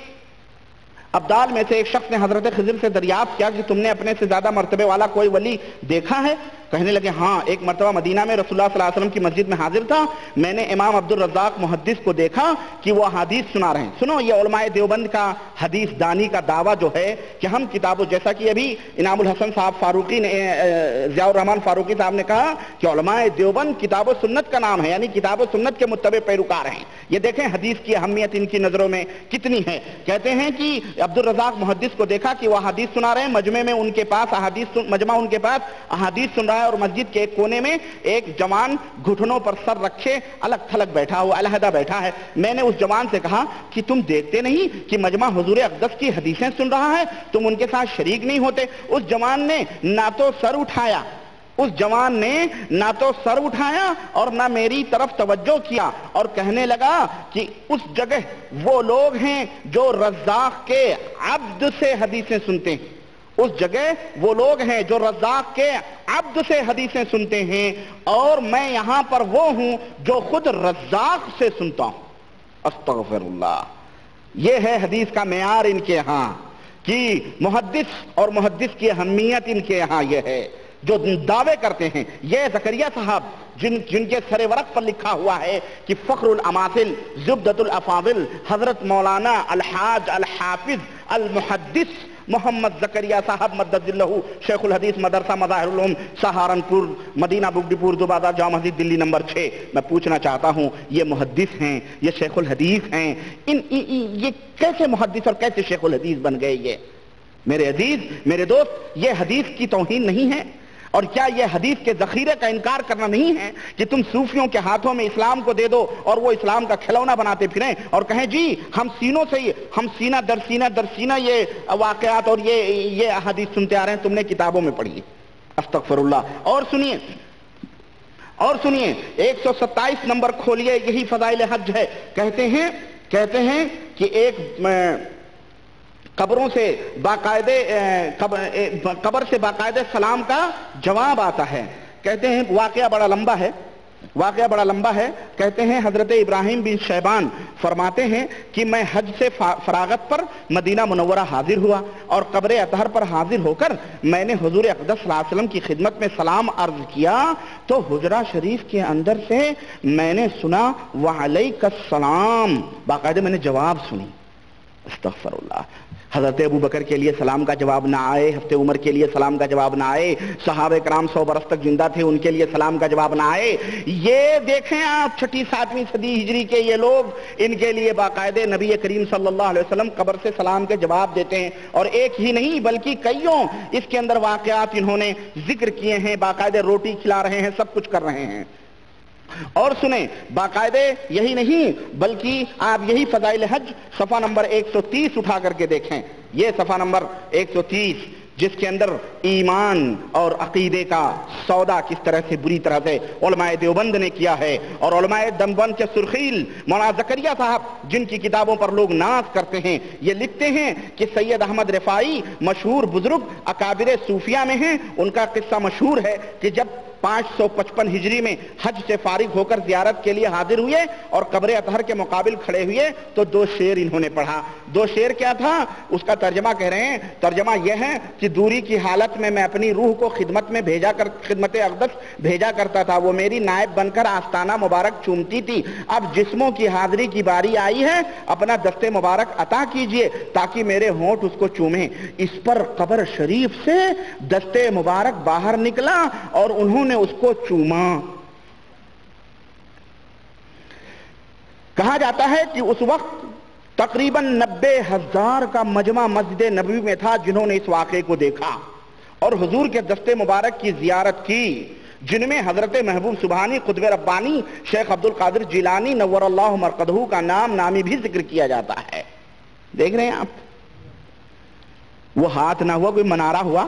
ابدال میں سے ایک شخص نے حضرت خضر سے دریافت کیا کہ تم نے اپنے سے زیادہ مرتبے والا کوئی ولی دیکھا ہے؟ کہنے لگے ہاں، ایک مرتبہ مدینہ میں رسول اللہ صلی اللہ علیہ وسلم کی مسجد میں حاضر تھا، میں نے امام عبد الرزاق محدث کو دیکھا کہ وہ حدیث سنا رہے ہیں۔ سنو، یہ علماء دیوبند کا حدیث دانی کا دعویٰ جو ہے کہ ہم کتابوں، جیسا کہ ابھی انعام الحسن صاحب فاروقی نے، ضیاء الرحمن فاروقی صاحب نے کہا کہ علماء دیوبند کتاب و سنت کا نام ہے، یعنی کتاب و سنت کے متبع پیروکار ہیں۔ یہ دیکھیں حدیث کی اہمیت ان کی نظروں میں کتنی ہے۔ کہتے ہیں کہ عبد الرزاق محدث کو دیکھا کہ وہ حدیث سنا رہے ہیں، مجمع ان کے پاس احادیث سن رہا ہے، اور مسجد کے ایک کونے میں ایک جوان گھٹنوں پر سر رکھے الگ تھلگ بیٹھا ہوا، علیحدہ بیٹھا ہے۔ میں نے اس جوان سے کہا کہ تم دیکھتے نہیں کہ مجمع حضور اقدس کی حدیثیں سن رہا ہے، تم ان کے ساتھ شریک نہیں ہوتے؟ اس جوان نے نہ تو سر اٹھایا اور نہ میری طرف توجہ کیا، اور کہنے لگا کہ اس جگہ وہ لوگ ہیں جو رزاق کے عبد سے حدیثیں سنتے ہیں، اس جگہ وہ لوگ ہیں جو رزاق کے عبد سے حدیثیں سنتے ہیں، اور میں یہاں پر وہ ہوں جو خود رزاق سے سنتا ہوں۔ استغفر اللہ۔ یہ ہے حدیث کا معیار ان کے ہاں، کہ محدث اور محدث کی اہمیت ان کے یہاں یہ ہے جو دعوے کرتے ہیں۔ یہ زکریا صاحب جن کے سر ورق پر لکھا ہوا ہے کہ فخر الاماثل زبدۃ الافاضل حضرت مولانا الحاج الحافظ المحدث محمد زکریا صاحب مدد اللہ، شیخ الحدیث، مدرسہ مظاہر العلوم سہارنپور، مدینہ بک ڈپو، اردو بازار، جامع مسجد، دلی نمبر 6۔ میں پوچھنا چاہتا ہوں یہ محدث ہیں، یہ شیخ الحدیث ہیں، یہ کیسے محدث اور کیسے شیخ الحدیث بن گئے؟ یہ میرے عزیز، میرے دوست، یہ حدیث کی توہین نہیں ہے؟ اور کیا یہ حدیث کے ذخیرے کا انکار کرنا نہیں ہے کہ تم صوفیوں کے ہاتھوں میں اسلام کو دے دو اور وہ اسلام کا کھلونا بناتے پھریں اور کہیں جی ہم سینہ در سینہ یہ واقعات اور یہ حدیث سنتے آ رہے ہیں، تم نے کتابوں میں پڑھی؟ استغفر اللہ۔ اور سنیے 127 نمبر کھولیے، یہی فضائل حج ہے۔ کہتے ہیں کہ ایک قبر سے باقاعدہ سلام کا جواب آتا ہے۔ کہتے ہیں واقعہ بڑا لمبا ہے۔ کہتے ہیں حضرت ابراہیم بن شیبان فرماتے ہیں کہ میں حج سے فراغت پر مدینہ منورہ حاضر ہوا، اور قبر اطہر پر حاضر ہو کر میں نے حضور اقدس صلی اللہ علیہ وسلم کی خدمت میں سلام عرض کیا، تو حجرہ شریف کے اندر سے میں نے سنا وعلیک السلام، باقاعدہ میں نے جواب سنی۔ استغفر اللہ۔ حضرت ابو بکر کے لیے سلام کا جواب نہ آئے، حضرت عمر کے لیے سلام کا جواب نہ آئے، صحابہ کرام 100 برس تک زندہ تھے، ان کے لیے سلام کا جواب نہ آئے۔ یہ دیکھیں آپ 6 7ویں صدی ہجری کے یہ لوگ، ان کے لیے باقاعدہ نبی کریم صلی اللہ علیہ وسلم قبر سے سلام کے جواب دیتے ہیں، اور ایک ہی نہیں بلکہ کئیوں اس کے اندر واقعات انہوں نے ذکر کیے ہیں، باقاعدہ روٹی کھلا رہے ہیں، سب کچھ کر رہے ہیں۔ اور سنیں، باقاعدہ یہی نہیں بلکہ آپ یہی فضائل حج صفحہ نمبر 130 اٹھا کر کے دیکھیں، یہ صفحہ نمبر 130 جس کے اندر ایمان اور عقیدے کا سودا کس طرح سے بری طرح سے علماء دیوبند نے کیا ہے، اور علماء دیوبند کے سرخیل مولانا زکریا صاحب جن کی کتابوں پر لوگ ناز کرتے ہیں، یہ لکھتے ہیں کہ سید احمد رفاعی مشہور بزرگ اکابر صوفیہ میں ہیں، ان کا قصہ مشہور ہے کہ جب 555 ہجری میں حج سے فارغ ہو کر زیارت کے لیے حاضر ہوئے اور قبر اطہر کے مقابل کھڑے ہوئے تو 2 شعر انہوں نے پڑھا. 2 شعر کیا تھا؟ اس کا ترجمہ کہہ رہے ہیں. ترجمہ یہ ہے کہ دوری کی حالت میں اپنی روح کو خدمت میں خدمت اقدس بھیجا کرتا تھا. وہ میری نائب بن کر آستانہ مبارک چومتی تھی. اب جسموں کی حاضری کی باری آئی ہے، اپنا دست مبارک عطا کیجئے تاکہ میرے ہونٹ اس کو چومیں. اس پر قبر شریف سے دست مبارک باہر نکلا اور انہوں نے اس کو چوما. کہا جاتا ہے کہ اس وقت تقریباً 90,000 کا مجمع مسجد نبوی میں تھا جنہوں نے اس واقعے کو دیکھا اور حضور کے دست مبارک کی زیارت کی، جن میں حضرت محبوب سبحانی قطب ربانی شیخ عبد القادر جیلانی نور اللہ مرقدہ کا نامی بھی ذکر کیا جاتا ہے. دیکھ رہے ہیں آپ، وہ ہاتھ نہ ہوا کوئی منارہ ہوا.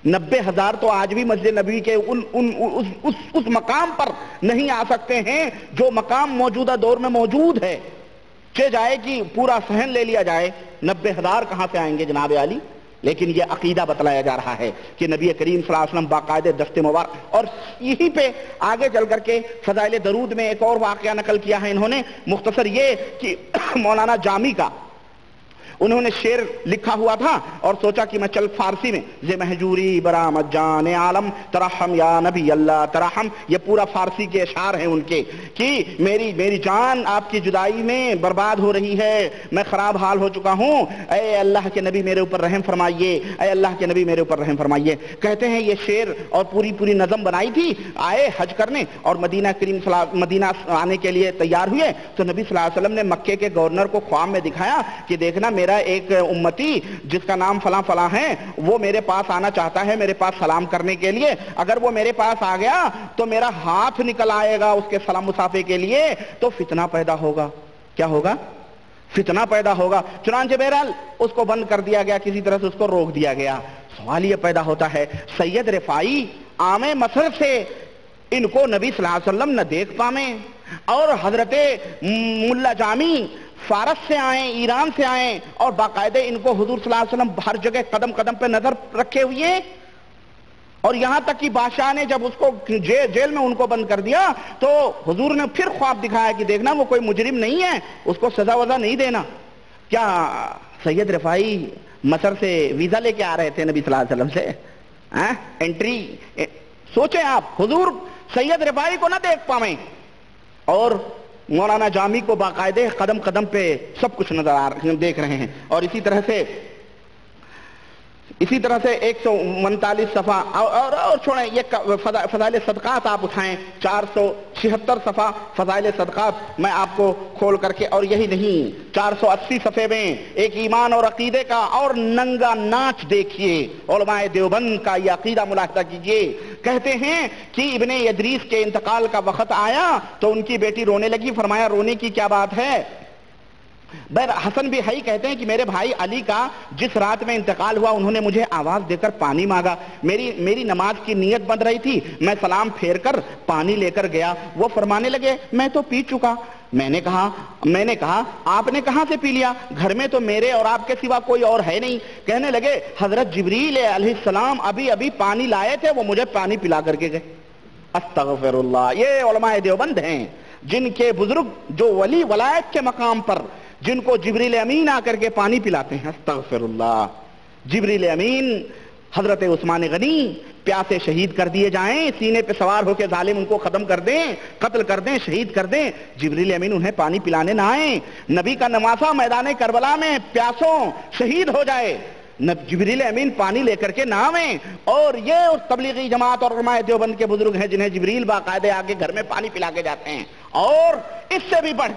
90,000 تو آج بھی مسجد نبوی کے اس مقام پر نہیں آ سکتے ہیں جو مقام موجودہ دور میں موجود ہے. جائے کہ پورا صحن لے لیا جائے، 90,000 کہاں سے آئیں گے جناب عالی؟ لیکن یہ عقیدہ بتلایا جا رہا ہے کہ نبی کریم صلی اللہ علیہ وسلم باقاعدہ دست مبارک. اور یہی پہ آگے چل کر کے فضائل درود میں ایک اور واقعہ نقل کیا ہے انہوں نے، مختصر یہ کہ مولانا جامی کا انہوں نے شعر لکھا ہوا تھا اور سوچا کہ میں چل فارسی میں ز مہجوری برآمد جان عالم ترحم یا نبی اللہ ترحم، یہ پورا فارسی کے اشعار ہیں ان کے کہ میری جان آپ کی جدائی میں برباد ہو رہی ہے، میں خراب حال ہو چکا ہوں، اے اللہ کے نبی میرے اوپر رحم فرمائیے، اے اللہ کے نبی میرے اوپر رحم فرمائیے. کہتے ہیں یہ شعر اور پوری نظم بنائی تھی. آئے حج کرنے اور مدینہ آنے کے لیے تیار ہوئے تو نبی صلی اللہ علیہ وسلم نے مکے کے گورنر کو خواب میں دکھایا کہ دیکھنا میرا ایک امتی جس کا نام فلاں فلاں ہے وہ میرے پاس آنا چاہتا ہے میرے پاس سلام کرنے کے لیے. اگر وہ میرے پاس آ گیا تو میرا ہاتھ نکل آئے گا اس کے سلام مصافحے کے لیے تو فتنہ پیدا ہوگا. کیا ہوگا؟ فتنہ پیدا ہوگا. چنانچہ بہرحال اس کو بند کر دیا گیا، کسی طرح سے اس کو روک دیا گیا. سوال یہ پیدا ہوتا ہے سید رفاعی عام مصر سے ان کو نبی صلی اللہ علیہ وسلم نہ دیکھ پامیں اور حضرت ملا جامی فارس سے آئیں، ایران سے آئیں اور باقاعدہ ان کو حضور صلی اللہ علیہ وسلم ہر جگہ قدم قدم پہ نظر رکھے ہوئے ہیں. اور یہاں تک کہ بادشاہ نے جب اس کو جیل میں ان کو بند کر دیا تو حضور نے پھر خواب دکھایا کہ دیکھنا وہ کوئی مجرم نہیں ہے، اس کو سزا وزا نہیں دینا. کیا سید رفاعی مصر سے ویزا لے کے آ رہے تھے نبی صلی اللہ علیہ وسلم سے انٹری؟ سوچیں آپ، حضور سید رفاعی کو نہ دیکھ پاویں اور مولانا جامی کو باقاعدہ قدم قدم پہ سب کچھ دیکھ رہے ہیں. اور اسی طرح سے 139 صفحہ اور چھوڑیں، یہ فضائل صدقات آپ اٹھائیں 476 صفحہ فضائل صدقات میں آپ کو کھول کر کے، اور یہی نہیں 480 صفحے میں ایک ایمان اور عقیدے کا اور ننگا ناچ دیکھیے. علماء دیوبند کا یہ عقیدہ ملاحظہ کیجئے. کہتے ہیں کہ ابن ادریس کے انتقال کا وقت آیا تو ان کی بیٹی رونے لگی. فرمایا رونے کی کیا بات ہے؟ حسن بھی حی کہتے ہیں کہ میرے بھائی علی کا جس رات میں انتقال ہوا انہوں نے مجھے آواز دے کر پانی مانگا. میری نماز کی نیت بن رہی تھی، میں سلام پھیر کر پانی لے کر گیا. وہ فرمانے لگے میں تو پی چکا. میں نے کہا آپ نے کہاں سے پی لیا؟ گھر میں تو میرے اور آپ کے سوا کوئی اور ہے نہیں. کہنے لگے حضرت جبریل علیہ السلام ابھی پانی لائے تھے، وہ مجھے پانی پلا کر کے گئے. استغفر اللہ. یہ علماء دیوبند ہیں جن کے بزرگ جو ولی ولایت کے مقام پر جن کو جبریل امین آ کر کے پانی پلاتے ہیں. استغفر اللہ. جبریل امین حضرت عثمان غنی پیاسے شہید کر دیے جائیں، سینے پہ سوار ہو کے ظالم ان کو ختم کر دیں، قتل کر دیں، شہید کر دیں، جبریل امین انہیں پانی پلانے نہ آئیں. نبی کا نواسہ میدان کربلا میں پیاسوں شہید ہو جائے، جبریل امین پانی لے کر کے نہ آئیں. اور یہ اس تبلیغی جماعت اور علماء دیوبند کے بزرگ ہیں جنہیں جبریل باقاعدہ آ کے گھر میں پانی پلا کے جاتے ہیں. اور اس سے بھی بڑھ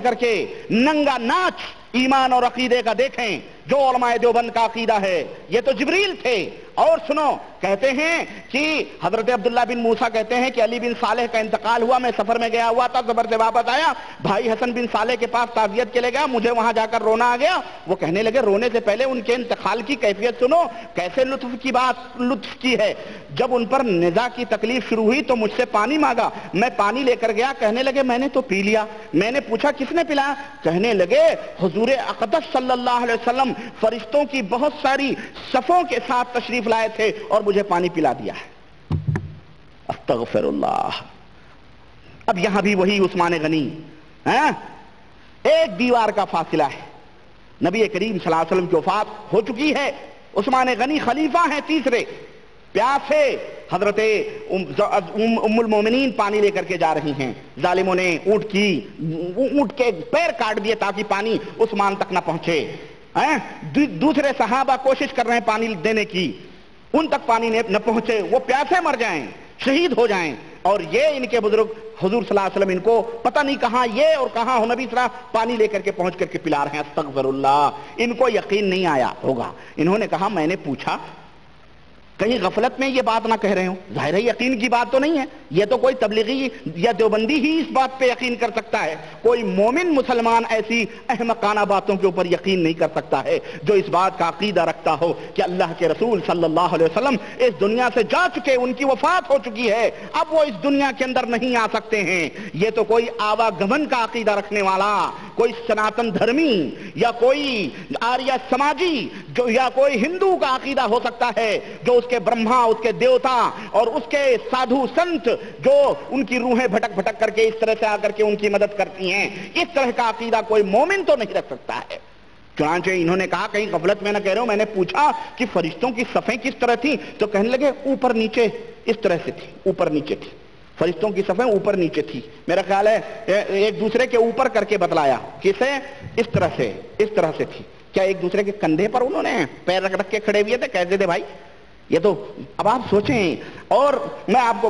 کر کے ننگا ناچ ایمان اور عقیدے کا دیکھیں جو علماء دیوبند کا عقیدہ ہے. یہ تو جبریل تھے. اور سنو، کہتے ہیں کہ حضرت عبداللہ بن موسیٰ کہتے ہیں کہ علی بن صالح کا انتقال ہوا، میں سفر میں گیا ہوا تھا، سفر سے واپس آیا، بھائی حسن بن صالح کے پاس تعزیت کے لے گیا، مجھے وہاں جا کر رونا آ گیا. وہ کہنے لگے رونے سے پہلے ان کے انتقال کی کیفیت سنو، کیسے لطف کی ہے. جب ان پر نزا کی تکلیف شروع ہوئی تو مجھ سے پانی مانگا، میں پانی لے کر گیا. کہنے لگے میں نے تو پی لیا. میں نے پوچھا کس نے پلایا؟ کہنے لگے حضور اقدس صلی اللہ علیہ وسلم فرشتوں کی بہت ساری صفوں کے ساتھ تشریف لائے تھے اور مجھے پانی پلا دیا ہے. استغفر اللہ. اب یہاں بھی وہی عثمان غنی، ایک دیوار کا فاصلہ ہے. نبی کریم صلی اللہ علیہ وسلم کی وفات ہو چکی ہے، عثمان غنی خلیفہ ہیں تیسرے، پیاسے حضرت ام المومنین پانی لے کر کے جا رہی ہیں. ظالموں نے اونٹ کے پیر کاٹ دیے تاکہ پانی عثمان تک نہ پہنچے. دوسرے صحابہ کوشش کر رہے ہیں پانی دینے کی، ان تک پانی نہ پہنچے، وہ پیاسے مر جائیں، شہید ہو جائیں. اور یہ ان کے بزرگ حضور صلی اللہ علیہ وسلم ان کو پتہ نہیں کہاں یہ اور کہاں نبی صلی اللہ علیہ وسلم پانی لے کر کے پہنچ کر کے پلا رہے ہیں. استغفر اللہ. ان کو یقین نہیں آیا ہوگا. انہوں نے کہا میں نے پوچھا کہیں غفلت میں یہ بات نہ کہہ رہے ہوں. ظاہر ہے یقین کی بات تو نہیں ہے، یہ تو کوئی تبلیغی یا دیوبندی ہی اس بات پہ یقین کر سکتا ہے. کوئی مومن مسلمان ایسی احمقانہ باتوں کے اوپر یقین نہیں کر سکتا ہے جو اس بات کا عقیدہ رکھتا ہو کہ اللہ کے رسول صلی اللہ علیہ وسلم اس دنیا سے جا چکے، ان کی وفات ہو چکی ہے، اب وہ اس دنیا کے اندر نہیں آ سکتے ہیں. یہ تو کوئی آواگمن کا عقیدہ رکھنے والا، کوئی سناتن دھرمی یا کوئی آریہ سماجی جو یا کوئی ہندو کا عقیدہ ہو سکتا ہے جو اس کے برہما، اس کے دیوتا اور اس کے سادھو سنت جو ان کی روحیں بھٹک بھٹک کر کے اس طرح سے آ کر کے ان کی مدد کرتی ہیں، اس طرح کا عقیدہ کوئی مومن تو نہیں رکھ سکتا ہے. چنانچہ انہوں نے کہا کہیں غفلت میں نہ کہہ رہے ہو، میں نے پوچھا کہ فرشتوں کی صفیں کس طرح تھیں، تو کہنے لگے اوپر نیچے اس طرح سے تھی، اوپر نیچے تھی. فرشتوں کی صفیں اوپر نیچے تھی. میرا خیال ہے ایک دوسرے کے اوپر کر کے بتلایا، کسے؟ اس طرح سے تھی. کیا ایک دوسرے کے کندھے پر انہوں نے پیر رکھ رکھ کے کھڑے ہوئے تھے؟ کیسے تھے بھائی؟ یہ تو اب آپ سوچیں. اور میں آپ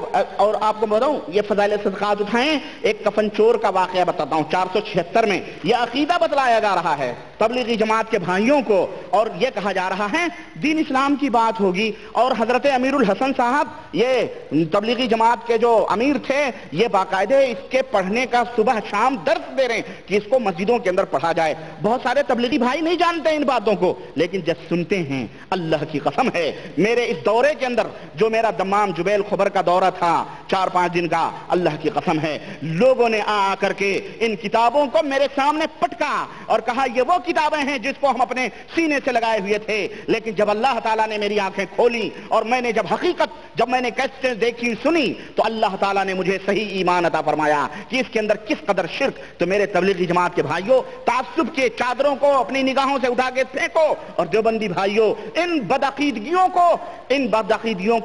کو بتاؤں، یہ فضائل صدقات اٹھائیں، ایک کفن چور کا واقعہ بتاتا ہوں. 476 میں یہ عقیدہ بتلایا جا رہا ہے تبلیغی جماعت کے بھائیوں کو، اور یہ کہا جا رہا ہے دین اسلام کی بات ہوگی، اور حضرت امیر الحسن صاحب یہ تبلیغی جماعت کے جو امیر تھے، یہ باقاعدہ اس کے پڑھنے کا صبح شام درس دے رہے ہیں کہ اس کو مسجدوں کے اندر پڑھا جائے. بہت سارے تبلیغی بھائی نہیں جانتے ان باتوں کو، لیکن جب سنتے ہیں، اللہ کی قسم ہے میرے اس دورے کے اندر جو میرا دمام جبیل خبر کا دورہ تھا 4-5 دن کا، اللہ کی قسم ہے لوگوں نے آ کر کے ان کتابوں کو میرے سامنے پٹکا اور کہا یہ وہ کتابیں ہیں جس کو ہم اپنے سینے سے لگائے ہوئے تھے. لیکن جب اللہ تعالیٰ نے میری آنکھیں کھولی اور میں نے جب میں نے کیسٹیں دیکھی سنی، تو اللہ تعالیٰ نے مجھے صحیح ایمان عطا فرمایا کہ اس کے اندر کس قدر شرک. تو میرے تبلیغی جماعت کے بھائیوں، تعصب کے چادروں کو اپنی نگاہوں سے اٹھا کے پھینکو، اور دیوبندی بھائیوں ان بدعقیدگیوں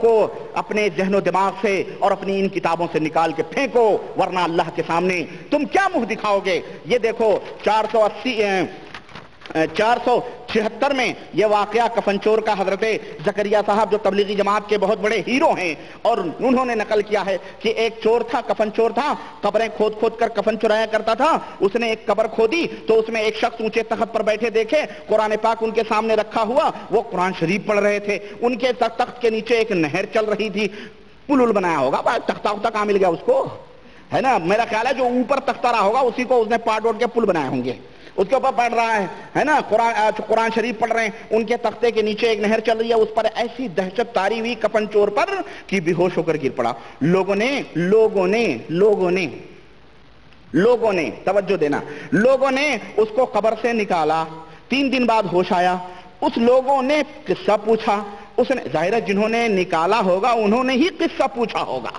کو اپنے ذہن و دماغ سے اور اپنی ان کتابوں سے نکال کے پھینکو، ورنہ اللہ کے سامنے تم کیا منہ دکھاؤ گے. یہ دیکھو 476 میں یہ واقعہ کفن چور کا حضرت زکریا صاحب جو تبلیغی جماعت کے بہت بڑے ہیرو ہیں، اور انہوں نے نقل کیا ہے کہ ایک چور تھا، کفن چور تھا، قبریں کھود کھود کر کفن چرایا کرتا تھا. اس نے ایک قبر کھودی تو اس میں ایک شخص اونچے تخت پر بیٹھے دیکھے، قرآن پاک ان کے سامنے رکھا ہوا، وہ قرآن شریف پڑھ رہے تھے. ان کے تخت کے نیچے ایک نہر چل رہی تھی. پل بنایا ہوگا، تختہ کہاں مل گیا اس کو، ہے نا؟ میرا خیال ہے جو اوپر تختہ رہا ہوگا اسی کو اس نے پاٹ ووٹ کے پل بنائے ہوں گے، اس کے اوپر پڑھ رہا ہے نا، قرآن شریف پڑھ رہے ہیں. ان کے تختے کے نیچے ایک نہر چل رہی ہے، اس پر ایسی دہشت تاری ہوئی کفن چور پر کہ بے ہوش ہو کر گر پڑا. لوگوں نے توجہ دینا، لوگوں نے اس کو قبر سے نکالا. 3 دن بعد ہوش آیا. اس لوگوں نے قصہ پوچھا، اس نے ظاہر ہے جنہوں نے نکالا ہوگا انہوں نے ہی قصہ پوچھا ہوگا،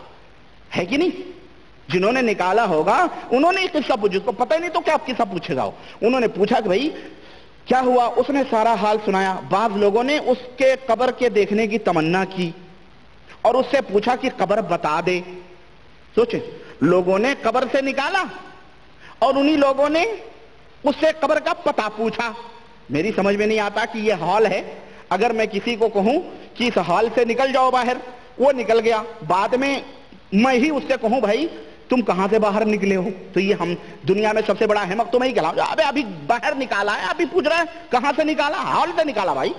ہے کہ نہیں؟ جنہوں نے نکالا ہوگا انہوں نے ہی قصہ پوچھا، اس کو پتہ ہی نہیں تو کیا قصہ پوچھے گا. انہوں نے پوچھا کہ بھائی کیا ہوا، اس نے سارا حال سنایا. بعض لوگوں نے اس کے قبر کے دیکھنے کی تمنا کی اور اس سے پوچھا کہ قبر بتا دے. سوچیں، لوگوں نے قبر سے نکالا اور انہی لوگوں نے اس سے قبر کا پتہ پوچھا. میری سمجھ میں نہیں آتا کہ یہ حال ہے. اگر میں کسی کو کہوں کہ اس حال سے نکل جاؤ باہر، وہ نکل گیا، بعد میں میں ہی اس سے کہوں بھائی تم کہاں سے باہر نکلے ہو، تو یہ ہم دنیا میں سب سے بڑا احمق تو میں ہی کہلاؤں. ابھی باہر نکالا ہے، ابھی پوچھ رہا ہے کہاں سے نکالا، حال سے نکالا بھائی،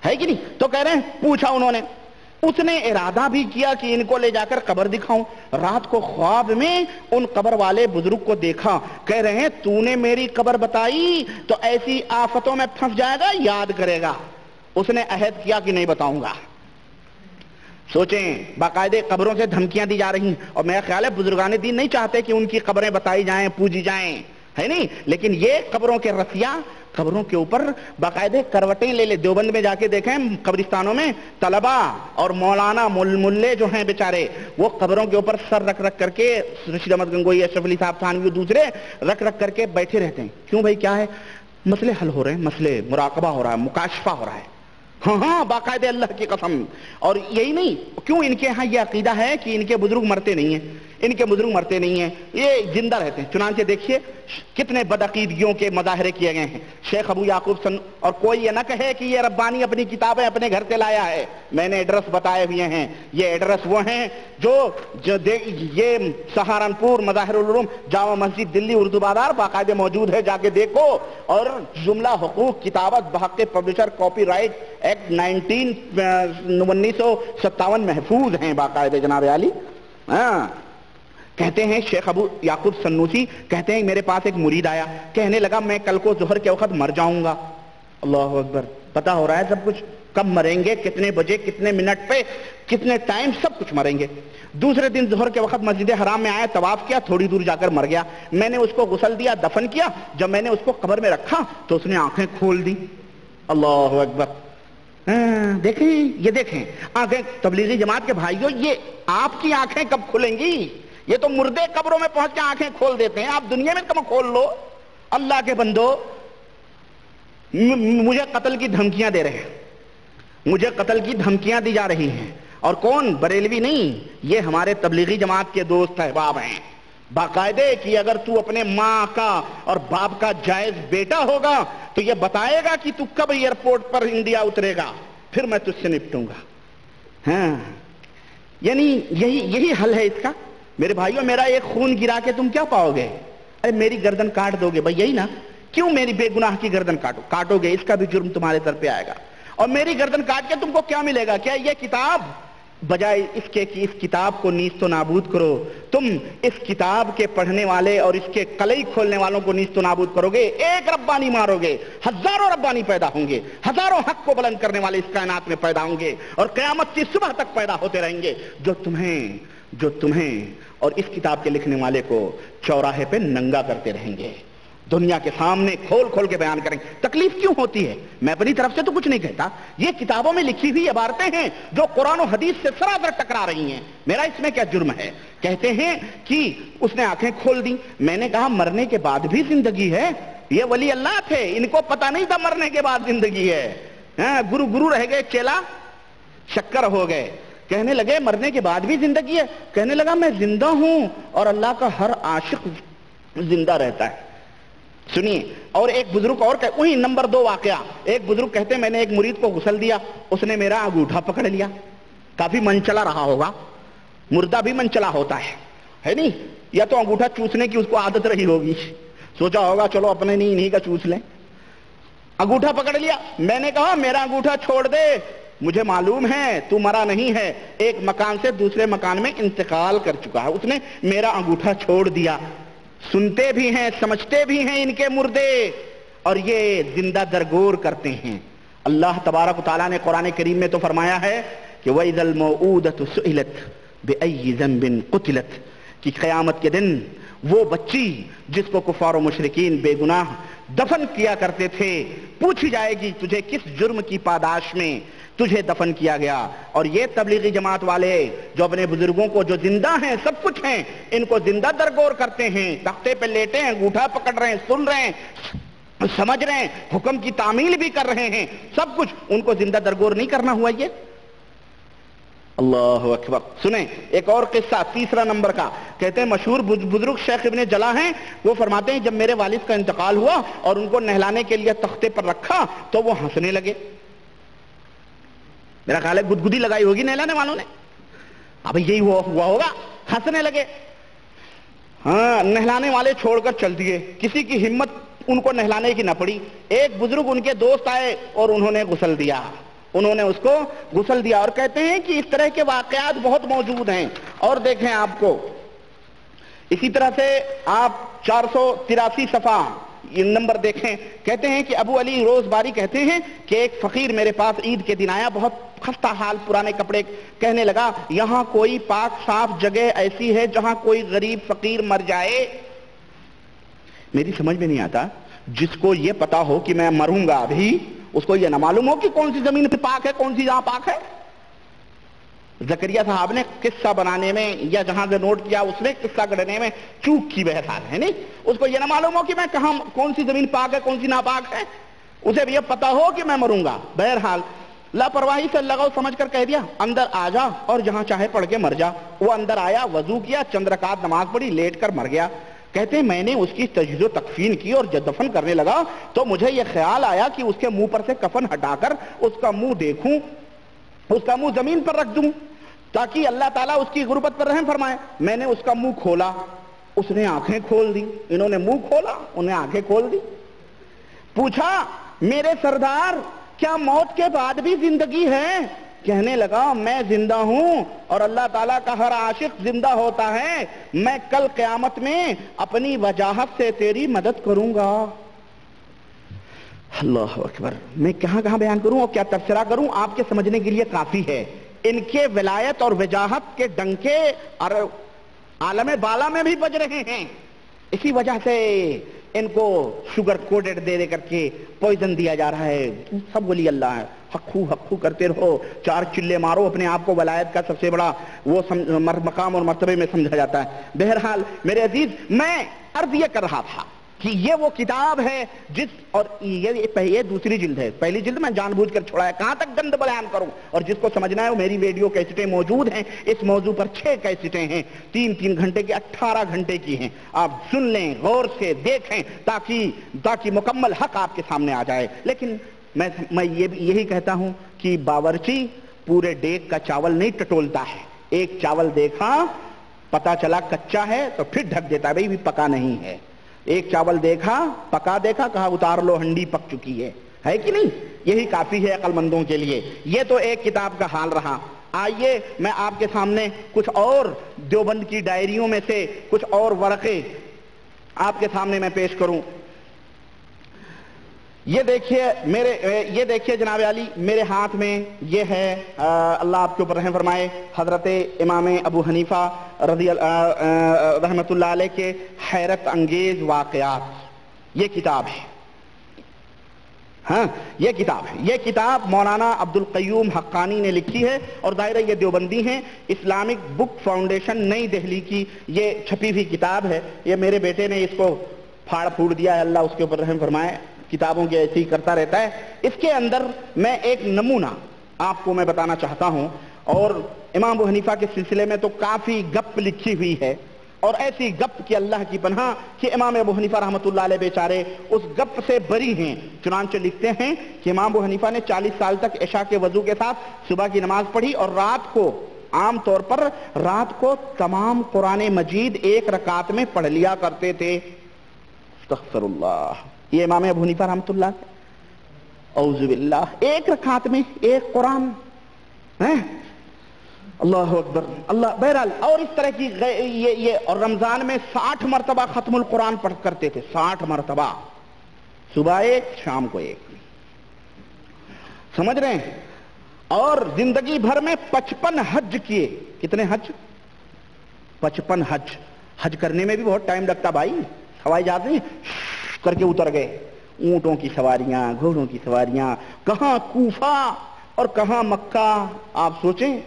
ہے کہ نہیں؟ تو کہہ رہے ہیں پوچھا انہوں نے. اس نے ارادہ بھی کیا کہ ان کو لے جا کر قبر دکھاؤں. رات کو خواب میں ان قبر والے بزرگ کو دیکھا، کہہ رہے ہیں تو نے میری قبر بتائی تو ایسی آفتوں میں پھنس جائے گا، یاد کرے گا. اس نے عہد کیا کہ نہیں بتاؤں گا. سوچیں، باقاعدہ قبروں سے دھمکیاں دی جا رہی ہیں، اور میرا خیال ہے بزرگان دین نہیں چاہتے کہ ان کی قبریں بتائی جائیں، پوجی جائیں. ہے نہیں. لیکن یہ قبروں کے رسیا قبروں کے اوپر باقاعدے کروٹیں لے لے. دیوبند میں جا کے دیکھیں قبرستانوں میں طلبا اور مولانا ملے جو ہیں بیچارے وہ قبروں کے اوپر سر رکھ رکھ کر کے رشید احمد گنگوئی اشرف علی صاحب تھانوی دوسرے رکھ رکھ کر کے بیٹھے رہتے ہیں. کیوں بھائی کیا ہے؟ مسئلے حل ہو رہے ہیں, مسئلے مراقبہ ہو رہا ہے, مکاشفہ ہو رہا ہے. ہاں باقاعدہ اللہ کی قسم. اور یہی نہیں, کیوں ان کے ہاں یہ عقیدہ ہے کہ ان کے بزرگ مرتے نہیں ہیں, ان کے بزرگ مرتے نہیں ہیں, یہ زندہ رہتے ہیں. چنانچہ دیکھیے کتنے بدعقیدگیوں کے مظاہرے کیے گئے ہیں. شیخ ابو یعقوب اور کوئی یہ نہ کہے کہ یہ ربانی اپنی کتابیں اپنے گھر سے لایا ہے. میں نے ایڈریس بتائے ہوئے ہیں. یہ ایڈریس وہ ہیں جو یہ سہارنپور مظاہر العلوم جامع مسجد دلی اردو بازار باقاعدہ موجود ہے, جا کے دیکھو. اور جملہ حقوق کتابت بحق پبلشر کاپی رائٹ ایکٹ 1957 محفوظ ہیں باقاعدہ جناب عالی. کہتے ہیں شیخ ابو یعقوب سنوسی کہتے ہیں میرے پاس ایک مرید آیا, کہنے لگا میں کل کو ظہر کے وقت مر جاؤں گا. اللہ اکبر. پتا ہو رہا ہے سب کچھ, کب مریں گے, کتنے بجے, کتنے منٹ پہ, کتنے ٹائم, سب کچھ مریں گے. دوسرے دن ظہر کے وقت مسجد حرام میں آیا, طواف کیا, تھوڑی دور جا کر مر گیا. میں نے اس کو غسل دیا, دفن کیا. جب میں نے اس کو قبر میں رکھا تو اس نے آنکھیں کھول دی. اللہ اکبر. دیکھیں, یہ دیکھیں آنکھیں. تبلیغی جماعت کے بھائیوں, یہ آپ کی آنکھیں کب کھلیں گی؟ یہ تو مردے قبروں میں پہنچ کے آنکھیں کھول دیتے ہیں, آپ دنیا میں کم کھول لو. اللہ کے بندو, مجھے قتل کی دھمکیاں دے رہے ہیں, مجھے قتل کی دھمکیاں دی جا رہی ہیں. اور کون؟ بریلوی نہیں, یہ ہمارے تبلیغی جماعت کے دوست احباب ہیں باقاعدے کہ اگر تو اپنے ماں کا اور باپ کا جائز بیٹا ہوگا تو یہ بتائے گا کہ تو کب ایئرپورٹ پر انڈیا اترے گا, پھر میں تجھ سے نپٹوں گا. ہاں, یعنی یہی حل ہے اس کا. میرے بھائیوں, میرا ایک خون گرا کے تم کیا پاؤ گے؟ ارے میری گردن کاٹ دو گے بھائی, یہی نا. کیوں میری بے گناہ کی گردن کاٹو گے؟ اس کا بھی جرم تمہارے سر پہ آئے گا. اور میری گردن کاٹ کے تم کو کیا ملے گا؟ کیا یہ کتاب بجائے اس کے کہ اس کتاب کو نیست و نابود کرو, تم اس کتاب کے پڑھنے والے اور اس کے کلئی کھولنے والوں کو نیست و نابود کرو گے. ایک ربانی مارو گے, ہزاروں ربانی پیدا ہوں گے, ہزاروں حق کو بلند کرنے والے اس کائنات میں پیدا ہوں گے, اور قیامت کی صبح تک پیدا ہوتے رہیں گے, جو تمہیں اور اس کتاب کے لکھنے والے کو چوراہے پہ ننگا کرتے رہیں گے, دنیا کے سامنے کھول کھول کے بیان کریں گے. تکلیف کیوں ہوتی ہے؟ میں اپنی طرف سے تو کچھ نہیں کہتا, یہ کتابوں میں لکھی ہوئی عبارتیں ہیں جو قرآن و حدیث سے سراسر ٹکرا رہی ہیں. میرا اس میں کیا جرم ہے؟ کہتے ہیں کہ اس نے آنکھیں کھول دی. میں نے کہا مرنے کے بعد بھی زندگی ہے. یہ ولی اللہ تھے, ان کو پتا نہیں تھا مرنے کے بعد زندگی ہے. گرو رہ گئے, چیلا شکر ہو گئے. کہنے لگے مرنے کے بعد بھی زندگی ہے. کہنے لگا میں زندہ ہوں اور اللہ کا ہر عاشق زندہ رہتا ہے. سنیے, اور ایک بزرگ اور وہی نمبر 2 واقعہ. ایک بزرگ کہتے ہیں میں نے ایک مرید کو غسل دیا, اس نے میرا انگوٹھا پکڑ لیا. کافی من چلا رہا ہوگا, مردہ بھی من چلا ہوتا ہے نہیں؟ یا تو انگوٹھا چوسنے کی اس کو عادت رہی ہوگی, سوچا ہوگا چلو اپنے نہیں انہی کا چوس لیں. انگوٹھا پکڑ لیا. میں نے کہا میرا انگوٹھا چھوڑ دے, مجھے معلوم ہے تو مرا نہیں ہے, ایک مکان سے دوسرے مکان میں انتقال کر چکا ہے. اس نے میرا انگوٹھا چھوڑ دیا. سنتے بھی ہیں, سمجھتے بھی ہیں ان کے مردے, اور یہ زندہ درگور کرتے ہیں. اللہ تبارک و تعالیٰ نے قرآن کریم میں تو فرمایا ہے کہ وَإِذَا الْمَوْءُودَةُ سُئِلَتْ بِأَيِّ ذَنبٍ قُتِلَتْ, کہ قیامت کے دن وہ بچی جس کو کفار و مشرکین بے گناہ دفن کیا کرتے تھے, پوچھی جائے گی تجھے کس جرم کی پاداش میں تجھے دفن کیا گیا. اور یہ تبلیغی جماعت والے جو اپنے بزرگوں کو جو زندہ ہیں, سب کچھ ہیں, ان کو زندہ درگور کرتے ہیں, تختے پہ لیٹے ہیں, انگوٹھا پکڑ رہے ہیں, سن رہے ہیں, سمجھ رہے ہیں, حکم کی تعمیل بھی کر رہے ہیں, سب کچھ. ان کو زندہ درگور نہیں کرنا ہوا یہ. اللہ اکبر. سنیں ایک اور قصہ 3 نمبر کا. کہتے ہیں مشہور بزرگ شیخ ابن جلا ہیں, وہ فرماتے ہیں جب میرے والد کا انتقال ہوا اور ان کو نہلانے کے لیے تختے پر رکھا تو وہ ہنسنے لگے. میرا خیال ہے گدگدی لگائی ہوگی نہلانے والوں نے. اب یہی ہوا ہوگا, ہنسنے لگے. ہاں, نہلانے والے چھوڑ کر چل دیے, کسی کی ہمت ان کو نہلانے کی نہ پڑی. ایک بزرگ ان کے دوست آئے اور انہوں نے غسل دیا, انہوں نے اس کو غسل دیا. اور کہتے ہیں کہ اس طرح کے واقعات بہت موجود ہیں. اور دیکھیں آپ کو اسی طرح سے آپ 483 صفحہ یہ نمبر دیکھیں. کہتے ہیں کہ ابو علی روز باری کہتے ہیں کہ ایک فقیر میرے پاس عید کے دن آیا, بہت خستہ حال, پرانے کپڑے. کہنے لگا یہاں کوئی پاک صاف جگہ ایسی ہے جہاں کوئی غریب فقیر مر جائے؟ میری سمجھ میں نہیں آتا، جس کو یہ پتا ہو کہ میں مروں گا ابھی، اس کو یہ نہ معلوم ہو کہ کون سی زمین پہ پاک ہے، کون سی جہاں پاک ہے۔ زکریا صاحب نے قصہ بنانے میں یا جہاں سے نوٹ کیا اس میں قصہ گڑھنے میں چوک کی بہرحال ہے نہیں، اس کو یہ نہ معلوم ہو کہ میں کہاں، کون سی زمین پاک ہے کون سی ناپاک ہے، اسے بھی یہ پتا ہو کہ میں مروں گا۔ بہرحال لاپرواہی سے لگاؤ سمجھ کر کہہ دیا اندر آ جا اور جہاں چاہے پڑھ کے مر جا۔ وہ اندر آیا، وضو کیا، چند رکعت نماز پڑھی، لیٹ کر مر گیا۔ کہتے ہیں میں نے اس کی تجہیز و تکفین کی اور جب دفن کرنے لگا تو مجھے یہ خیال آیا کہ اس کے منہ پر سے کفن ہٹا کر اس کا منہ دیکھوں، اس کا منہ زمین پر رکھ دوں تاکہ اللہ تعالیٰ اس کی غربت پر رحم فرمائے۔ میں نے اس کا منہ کھولا، اس نے آنکھیں کھول دی، انہوں نے منہ کھولا، انہیں آنکھیں کھول دی۔ پوچھا میرے سردار کیا موت کے بعد بھی زندگی ہے؟ کہنے لگا میں زندہ ہوں اور اللہ تعالیٰ کا ہر عاشق زندہ ہوتا ہے، میں کل قیامت میں اپنی وجاہت سے تیری مدد کروں گا۔ اللہ اکبر، میں کہاں کہاں بیان کروں اور کیا تبصرہ کروں، آپ کے سمجھنے کے لیے کافی ہے۔ ان کے ولایت اور وجاہت کے ڈنکے اور عالم بالا میں بھی بج رہے ہیں، اسی وجہ سے ان کو شوگر کوڈڈ دے کر کے پوائزن دیا جا رہا ہے۔ سب ولی اللہ ہے، حقو حقو کرتے رہو، چار چلے مارو، اپنے آپ کو ولایت کا سب سے بڑا وہ مقام اور مرتبے میں سمجھا جاتا ہے۔ بہرحال میرے عزیز، میں عرض یہ کر رہا تھا کہ یہ وہ کتاب ہے جس، اور یہ دوسری جلد ہے، پہلی جلد میں جان بوجھ کر چھوڑا ہے، کہاں تک گند بیان کروں، اور جس کو سمجھنا ہے وہ میری ویڈیو کیسٹیں موجود ہیں، اس موضوع پر 6 کیسٹیں ہیں، 3 گھنٹے کی، 18 گھنٹے کی ہیں، آپ سن لیں، غور سے دیکھیں تاکہ مکمل حق آپ کے سامنے آ جائے۔ لیکن میں یہی کہتا ہوں کہ باورچی پورے دیگ کا چاول نہیں ٹٹولتا ہے، ایک چاول دیکھا پتا چلا کچا ہے تو پھر ڈھک دیتا ہے، بھئی پکا نہیں ہے۔ ایک چاول دیکھا، پکا دیکھا، کہا اتار لو ہنڈی پک چکی ہے کہ نہیں؟ یہی کافی ہے عقل مندوں کے لیے۔ یہ تو ایک کتاب کا حال رہا۔ آئیے میں آپ کے سامنے کچھ اور دیوبند کی ڈائریوں میں سے کچھ اور ورقے آپ کے سامنے میں پیش کروں۔ یہ دیکھیے جناب علی، میرے ہاتھ میں یہ ہے، اللہ آپ کے اوپر رحم فرمائے، حضرت امام ابو حنیفہ رحمت اللہ علیہ کے حیرت انگیز واقعات، یہ کتاب ہے۔ ہاں یہ کتاب مولانا عبد القیوم حقانی نے لکھی ہے، اور ظاہر ہے یہ دیوبندی ہیں، اسلامک بک فاؤنڈیشن نئی دہلی کی یہ چھپی ہوئی کتاب ہے۔ یہ میرے بیٹے نے اس کو پھاڑ پھوڑ دیا ہے، اللہ اس کے اوپر رحم فرمائے، کتابوں کے ایسے ہی کرتا رہتا ہے۔ اس کے اندر میں ایک نمونہ آپ کو میں بتانا چاہتا ہوں، اور امام ابو حنیفہ کے سلسلے میں تو کافی گپ لکھی ہوئی ہے، اور ایسی گپ کہ اللہ کی پناہ کہ امام ابو حنیفہ رحمۃ اللہ علیہ بیچارے اس گپ سے بری ہیں۔ چنانچہ لکھتے ہیں کہ امام ابو حنیفہ نے 40 سال تک عشاء کے وضو کے ساتھ صبح کی نماز پڑھی، اور رات کو عام طور پر رات کو تمام قرآن مجید ایک رکعت میں پڑھ لیا کرتے تھے۔ استغفر اللہ، یہ امام ابو حنیفہ رحمۃ اللہ، اعوذ باللہ، ایک رکعت میں ایک قرآن، اللہ اکبر اللہ۔ بہرحال اور اس طرح کی یہ اور رمضان میں 60 مرتبہ ختم القرآن پڑھ کرتے تھے، 60 مرتبہ، صبح ایک شام کو ایک، سمجھ رہے ہیں؟ اور زندگی بھر میں 55 حج کیے۔ کتنے حج؟ 55 حج۔ حج کرنے میں بھی بہت ٹائم لگتا بھائی، ہوائی جہاز نہیں کر کے اتر گئے، اونٹوں کی سواریاں، گھوڑوں کی سواریاں، کہاں کوفہ اور کہاں مکہ، آپ سوچیں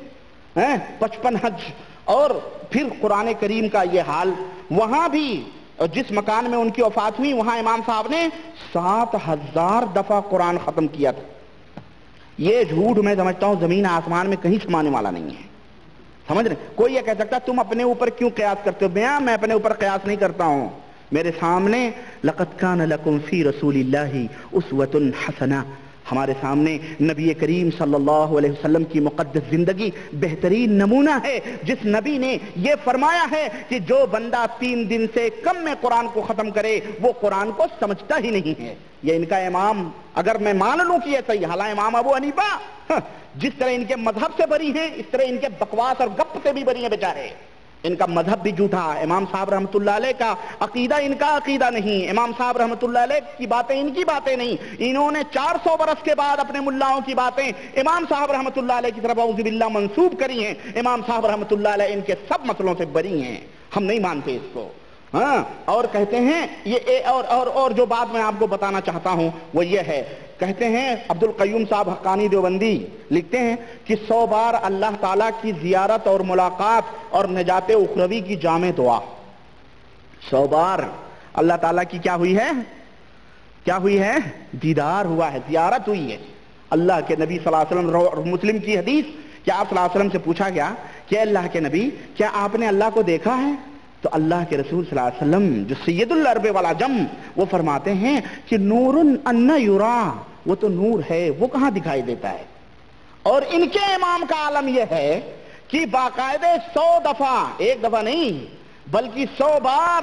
55 حج، اور پھر قرآن کریم کا یہ حال۔ وہاں بھی جس مکان میں ان کی وفات ہوئی وہاں امام صاحب نے 7000 دفعہ قرآن ختم کیا تھا۔ یہ جھوٹ میں سمجھتا ہوں زمین آسمان میں کہیں سمانے والا نہیں ہے، سمجھ رہے؟ کوئی یہ کہہ سکتا تم اپنے اوپر کیوں قیاس کرتے ہو؟ میں اپنے اوپر قیاس نہیں کرتا ہوں، میرے سامنے لقد کان لکم فی رسول اللہ اسوۃ حسنہ، ہمارے سامنے نبی کریم صلی اللہ علیہ وسلم کی مقدس زندگی بہترین نمونہ ہے، جس نبی نے یہ فرمایا ہے کہ جو بندہ 3 دن سے کم میں قرآن کو ختم کرے وہ قرآن کو سمجھتا ہی نہیں ہے۔ یہ ان کا امام، اگر میں مان لوں کہ یہ صحیح، حالانکہ امام ابو حنیفہ جس طرح ان کے مذہب سے بری ہیں اس طرح ان کے بکواس اور گپ سے بھی بری ہیں بیچارے، ان کا مذہب بھی جھوٹا، امام صاحب رحمۃ اللہ علیہ کا عقیدہ ان کا عقیدہ نہیں، امام صاحب رحمۃ اللہ علیہ کی باتیں ان کی باتیں نہیں، انہوں نے 400 برس کے بعد اپنے ملاؤں کی باتیں امام صاحب رحمۃ اللہ علیہ کی طرف اعوذ باللہ منسوب کری ہیں۔ امام صاحب رحمۃ اللہ علیہ ان کے سب مسئلوں سے بری ہیں، ہم نہیں مانتے اس کو۔ ہاں، اور کہتے ہیں یہ اور جو بات میں آپ کو بتانا چاہتا ہوں وہ یہ ہے، کہتے ہیں عبد القیوم صاحب حقانی دیوبندی لکھتے ہیں کہ 100 بار اللہ تعالیٰ کی زیارت اور ملاقات اور نجات اخروی کی جامع دعا، 100 بار اللہ تعالیٰ کی کیا ہوئی ہے؟ کیا ہوئی ہے؟ دیدار ہوا ہے، زیارت ہوئی ہے اللہ کے نبی صلی اللہ علیہ وسلم۔ مسلم کی حدیث کہ آپ صلی اللہ علیہ وسلم سے پوچھا گیا کہ اللہ کے نبی کیا آپ نے اللہ کو دیکھا ہے؟ تو اللہ کے رسول صلی اللہ علیہ وسلم جو سید العرب والعجم وہ فرماتے ہیں کہ نور ان یرا، وہ تو نور ہے، وہ کہاں دکھائی دیتا ہے؟ اور ان کے امام کا عالم یہ ہے کہ باقاعدہ 100 دفعہ، ایک دفعہ نہیں بلکہ 100 بار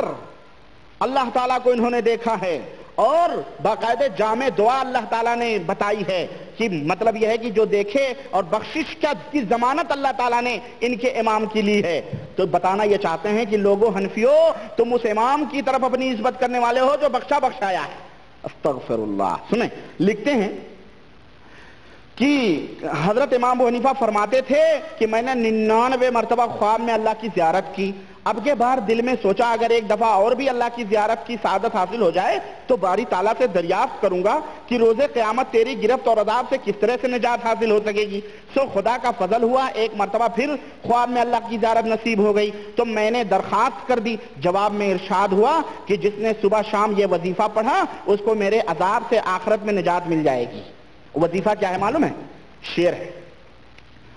اللہ تعالیٰ کو انہوں نے دیکھا ہے، اور باقاعدہ جامع دعا اللہ تعالیٰ نے بتائی ہے کہ مطلب یہ ہے کہ جو دیکھے اور بخشش کی ضمانت اللہ تعالیٰ نے ان کے امام کی لی ہے۔ تو بتانا یہ چاہتے ہیں کہ لوگو حنفیو، تم اس امام کی طرف اپنی نسبت کرنے والے ہو جو بخشا بخشایا ہے۔ استغفر اللہ۔ سنیں، لکھتے ہیں کہ حضرت امام ابو حنیفہ فرماتے تھے کہ میں نے 99 مرتبہ خواب میں اللہ کی زیارت کی، اب کے بار دل میں سوچا اگر ایک دفعہ اور بھی اللہ کی زیارت کی سعادت حاصل ہو جائے تو باری تعالیٰ سے دریافت کروں گا کہ روز قیامت تیری گرفت اور عذاب سے کس طرح سے نجات حاصل ہو سکے گی۔ سو خدا کا فضل ہوا، ایک مرتبہ پھر خواب میں اللہ کی زیارت نصیب ہو گئی تو میں نے درخواست کر دی، جواب میں ارشاد ہوا کہ جس نے صبح شام یہ وظیفہ پڑھا اس کو میرے عذاب سے آخرت میں نجات مل جائے گی۔ وظیفہ کیا ہے معلوم ہے؟ شعر ہے۔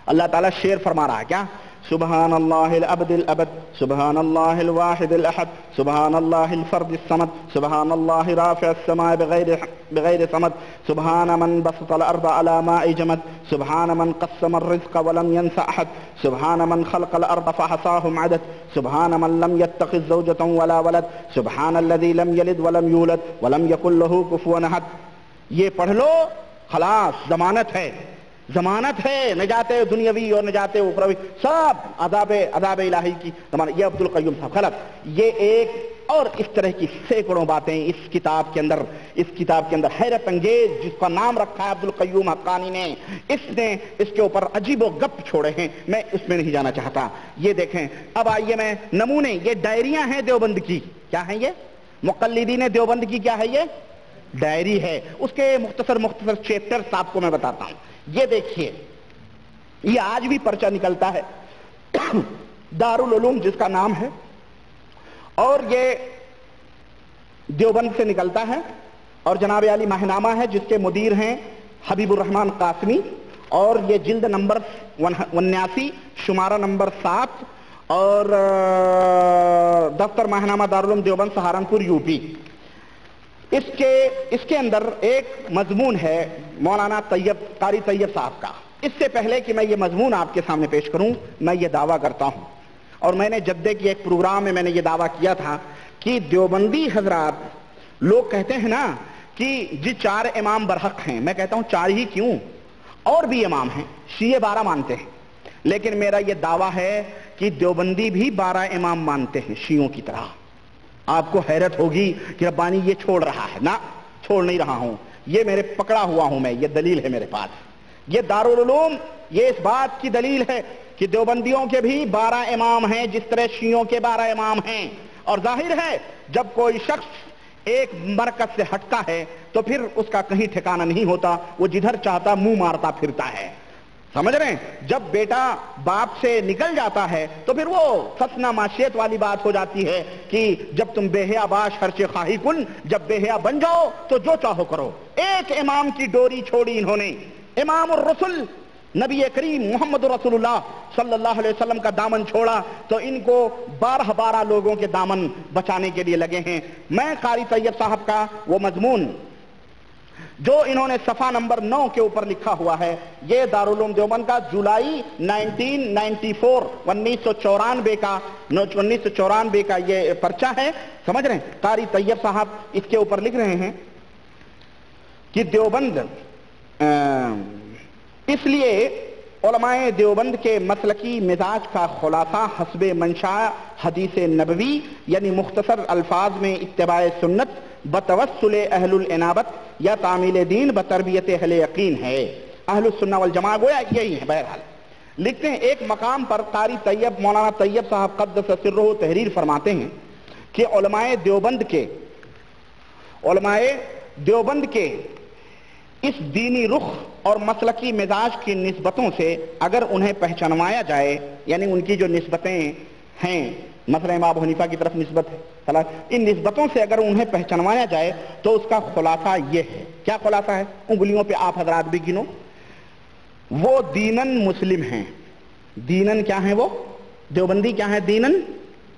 اللہ تعالیٰ شعر فرما رہا ہے کیا؟ سبحان اللہ العبد الابد، سبحان اللہ الواحد الاحد، سبحان اللہ الفرد الصمد، سبحان اللہ رافع السماء بغیر صمد، سبحان من بسط الارض على ماء جمد، سبحان من قسم الرزق ولم ينس احد، سبحان من خلق الارض فحصاهم عدد، سبحان من لم يتخذ زوجة ولا ولد، سبحان الذي لم يلد ولم يولد ولم يكن له كفوا احد۔ یہ پڑھ لو، خلاص، ضمانت ہے، ضمانت ہے نجات دنیاوی اور نجات اخروی، سب عذاب الہی کی ضمانت۔ یہ عبد القیوم صاحب غلط۔ یہ ایک اور اس طرح کی سینکڑوں باتیں اس کتاب کے اندر حیرت انگیز، جس کا نام رکھا ہے عبد القیوم حقانی نے، اس نے اس کے اوپر عجیب و گپ چھوڑے ہیں، میں اس میں نہیں جانا چاہتا۔ یہ دیکھیں، اب آئیے میں نمونے، یہ ڈائریاں ہیں دیوبند کی، کیا ہیں یہ؟ مقلدین دیوبند کی کیا ہے؟ یہ ڈائری ہے، اس کے مختصر چیپٹرز آپ کو میں بتاتا ہوں۔ یہ دیکھیے، یہ آج بھی پرچہ نکلتا ہے دارالعلوم جس کا نام ہے، اور یہ دیوبند سے نکلتا ہے، اور جناب علی ماہنامہ ہے جس کے مدیر ہیں حبیب الرحمن قاسمی، اور یہ جلد نمبر 79، شمارہ نمبر 7، اور دفتر ماہنامہ دارالعلوم دیوبند سہارنپور یو پی۔ اس کے اندر ایک مضمون ہے مولانا قاری طیب صاحب کا۔ اس سے پہلے کہ میں یہ مضمون آپ کے سامنے پیش کروں، میں یہ دعویٰ کرتا ہوں، اور میں نے جدے کی ایک پروگرام میں نے یہ دعویٰ کیا تھا کہ دیوبندی حضرات لوگ کہتے ہیں نا کہ جی 4 امام برحق ہیں، میں کہتا ہوں 4 ہی کیوں، اور بھی امام ہیں، شیعہ 12 مانتے ہیں، لیکن میرا یہ دعویٰ ہے کہ دیوبندی بھی 12 امام مانتے ہیں شیعوں کی طرح۔ آپ کو حیرت ہوگی کہ ربانی یہ چھوڑ رہا ہے، نہ چھوڑ نہیں رہا ہوں، یہ میرے پکڑا ہوا ہوں میں، یہ دلیل ہے میرے پاس، یہ دارالعلوم یہ اس بات کی دلیل ہے کہ دیوبندیوں کے بھی 12 امام ہیں جس طرح شیعوں کے 12 امام ہیں۔ اور ظاہر ہے جب کوئی شخص ایک مرکز سے ہٹتا ہے تو پھر اس کا کہیں ٹھکانہ نہیں ہوتا، وہ جدھر چاہتا منہ مارتا پھرتا ہے، سمجھ رہے ہیں؟ جب بیٹا باپ سے نکل جاتا ہے تو پھر وہ فسنا معاشیت والی بات ہو جاتی ہے کہ جب تم بے حیا باش ہر چے خواہی کن، جب بے حیا بن جاؤ تو جو چاہو کرو۔ ایک امام کی ڈوری چھوڑی انہوں نے، امام الرسل نبی کریم محمد رسول اللہ صلی اللہ علیہ وسلم کا دامن چھوڑا تو ان کو 12 لوگوں کے دامن بچانے کے لیے لگے ہیں۔ میں قاری طیب صاحب کا وہ مضمون جو انہوں نے صفحہ نمبر 9 کے اوپر لکھا ہوا ہے، یہ دارالعلوم دیوبند کا جولائی 1994 1994 کا یہ پرچہ ہے، سمجھ رہے ہیں؟ قاری طیب صاحب اس کے اوپر لکھ رہے ہیں کہ دیوبند اس لیے علماء دیوبند کے مسلکی مزاج کا خلاصہ حسب منشا حدیث نبوی، یعنی مختصر الفاظ میں اتباع سنت بتوسل اہل الانابت یا تعمیل دین بتربیت اہل یقین ہے۔ اہل السنہ والجماعہ گویا یہی ہے۔ بہرحال لکھتے ہیں ایک مقام پر قاری طیب مولانا طیب صاحب قدس سرہ تحریر فرماتے ہیں کہ علماء دیوبند کے اس دینی رخ اور مسلکی مزاج کی نسبتوں سے اگر انہیں پہچانوایا جائے، یعنی ان کی جو نسبتیں ہیں، مثلا امام حنیفہ کی طرف نسبت ہے، ان نسبتوں سے اگر انہیں پہچانوایا جائے تو اس کا خلاصہ یہ ہے۔ کیا خلاصہ ہے؟ انگلیوں پہ آپ حضرات بھی گنو۔ وہ دینن مسلم ہیں۔ دینن کیا ہیں؟ وہ دیوبندی کیا ہیں؟ دینن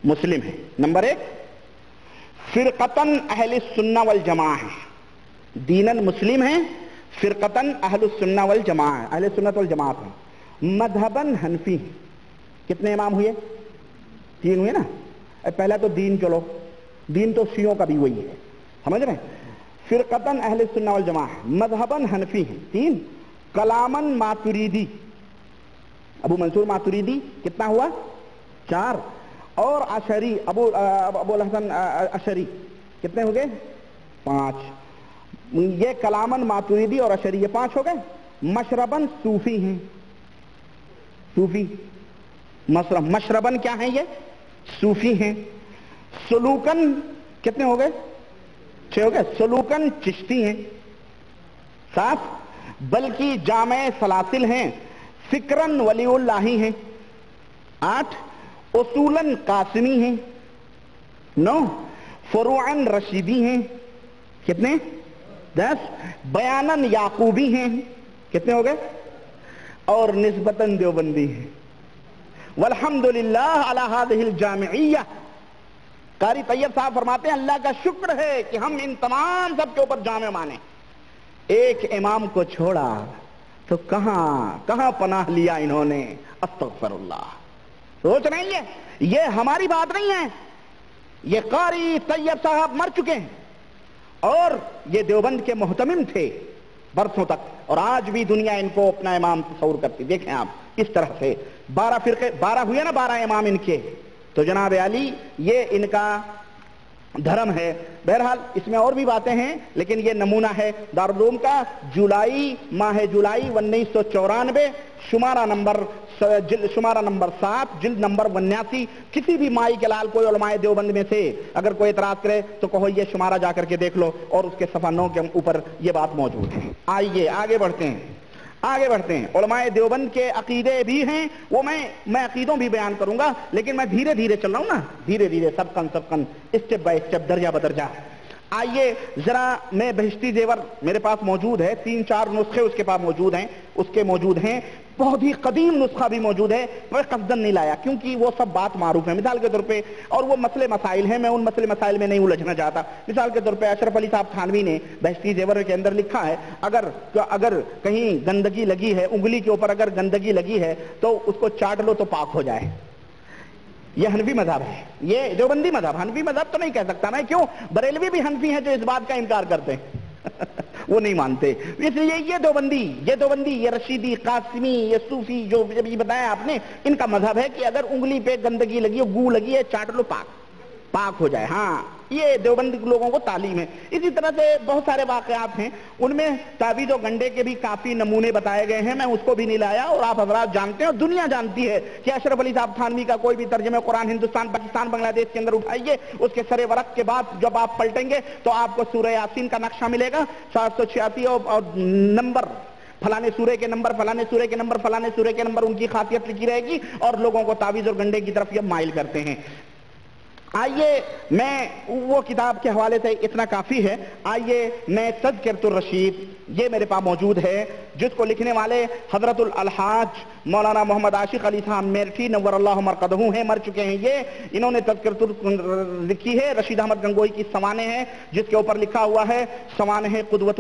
مسلم ہیں۔ نمبر 1، فرقتن اہل السنہ والجماعہ ہیں۔ دینن مسلم ہیں، فرقتن اہل السنہ والجماعہ، اہل سنت والجماعت ہیں۔ مذہبن حنفی ہیں۔ کتنے امام ہوئے؟ 3 ہوئے نا۔ پہلا تو دین، چلو دین تو شیعوں کا بھی وہی ہے، سمجھ رہے ہیں؟ فرقتن اہل السنہ والجماعہ، مذہبن حنفی ہیں 3۔ کلامن ماتریدی، ابو منصور ماتریدی کتنا ہوا؟ 4۔ اور اشعری، ابو الحسن اشعری کتنے ہو گئے؟ 5۔ یہ کلامن ماتریدی اور اشعری یہ 5 ہو گئے۔ مشربن صوفی ہیں۔ صوفی مشربن کیا ہیں؟ یہ صوفی ہیں۔ سلوکن کتنے ہو گئے؟ 6 ہو گئے۔ سلوکن چشتی ہیں 7۔ بلکہ جامع سلاسل ہیں۔ فکرن ولی اللہ ہیں 8۔ اصولن قاسمی ہیں 9۔ فروعن رشیدی ہیں کتنے؟ 10۔ بیانن یعقوبی ہیں کتنے ہو گئے؟ اور نسبتاً دیوبندی ہیں۔ والحمدللہ علی ہذہ الجامعیہ، قاری طیب صاحب فرماتے ہیں اللہ کا شکر ہے کہ ہم ان تمام سب کے اوپر جامع مانیں۔ ایک امام کو چھوڑا تو کہاں پناہ لیا انہوں نے، استغفر اللہ۔ سوچ رہے ہیں یہ ہماری بات نہیں ہے، یہ قاری طیب صاحب مر چکے ہیں اور یہ دیوبند کے محتمم تھے برسوں تک، اور آج بھی دنیا ان کو اپنا امام تصور کرتی۔ دیکھیں آپ اس طرح سے 12 فرقے، 12 ہوئے نا، 12 امام ان کے، تو جناب علی یہ ان کا دھرم ہے۔ بہرحال اس میں اور بھی باتیں ہیں لیکن یہ نمونہ ہے دارالعلوم کا۔ ماہ جولائی 1994، شمارہ نمبر 7، جلد نمبر 89۔ کسی بھی مائی کے لال کوئی علماء دیوبند میں سے اگر کوئی اعتراض کرے تو کہو یہ شمارہ جا کر کے دیکھ لو، اور اس کے صفحہ 9 کے اوپر یہ بات موجود ہے۔ آئیے آگے بڑھتے ہیں۔ علماء دیوبند کے عقیدے بھی ہیں، وہ میں عقیدوں بھی بیان کروں گا، لیکن میں دھیرے دھیرے چل رہا ہوں نا، دھیرے دھیرے، سبقن، اسٹیپ بائی اسٹیپ، درجہ بدرجہ۔ آئیے ذرا، میں بہشتی زیور میرے پاس موجود ہے، 3-4 نسخے اس کے پاس موجود ہیں، بہت ہی قدیم نسخہ بھی موجود ہے، میں قصدن نہیں لایا کیونکہ وہ سب بات معروف ہے مثال کے طور پہ، اور وہ مسئلے مسائل ہیں، میں ان مسئلے مسائل میں نہیں الجھنا چاہتا۔ مثال کے طور پہ اشرف علی صاحب تھانوی نے بہشتی زیور کے اندر لکھا ہے، اگر کہیں گندگی لگی ہے، انگلی کے اوپر اگر گندگی لگی ہے تو اس کو چاٹ لو تو پاک ہو جائے۔ یہ حنفی مذہب ہے، یہ دیوبندی مذہب، حنفی مذہب تو نہیں کہہ سکتا میں، کیوں؟ بریلوی بھی حنفی ہیں جو اس بات کا انکار کرتے ہیں وہ نہیں مانتے، اس لیے یہ دیوبندی، یہ رشیدی، قاسمی، یہ صوفی جو یہ بتایا آپ نے، ان کا مذہب ہے کہ اگر انگلی پہ گندگی لگی ہے، گو لگی ہے، چاٹ لو پاک ہو جائے۔ ہاں، یہ دیوبندی لوگوں کو تعلیم ہے۔ اسی طرح سے بہت سارے واقعات ہیں، ان میں تعویذ و گنڈے کے بھی کافی نمونے بتائے گئے ہیں، میں اس کو بھی نہیں لایا، اور آپ حضرات جانتے ہیں اور دنیا جانتی ہے کہ اشرف علی صاحب تھانوی کا کوئی بھی ترجمہ قرآن ہندوستان، پاکستان، بنگلہ دیش کے اندر اٹھائیے، اس کے سرے ورق کے بعد جب آپ پلٹیں گے تو آپ کو سورہ یاسین کا نقشہ ملے گا، 786 اور نمبر، فلانے سورے کے نمبر، فلانے سورے کے نمبر، فلانے سورے کے نمبر، ان کی خاصیت لکھی رہے گی، اور لوگوں کو تعویذ اور گنڈے کی طرف یہ مائل کرتے ہیں۔ آئیے، میں وہ کتاب کے حوالے سے اتنا کافی ہے۔ آئیے میں تذکرۃ الرشید، یہ میرے پاس موجود ہے، جس کو لکھنے والے حضرت الحاج مولانا محمد عاشق علی صاحب میرٹھی نور اللہ مرقدہ ہیں، مر چکے ہیں یہ، انہوں نے تذکرۃ لکھی ہے، رشید احمد گنگوئی کی سوانح ہے، جس کے اوپر لکھا ہوا ہے سوانح قدوۃ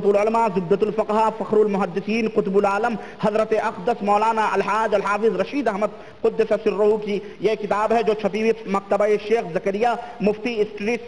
العلماء، زبدۃ الفقہاء، فخر المحدثین، قطب العالم حضرت اقدس مولانا الحاج الحافظ رشید احمد قدس سرہ کی یہ کتاب ہے، جو چھپی ہوئی مکتبہ شیخ زکریا مفتی اسٹریٹ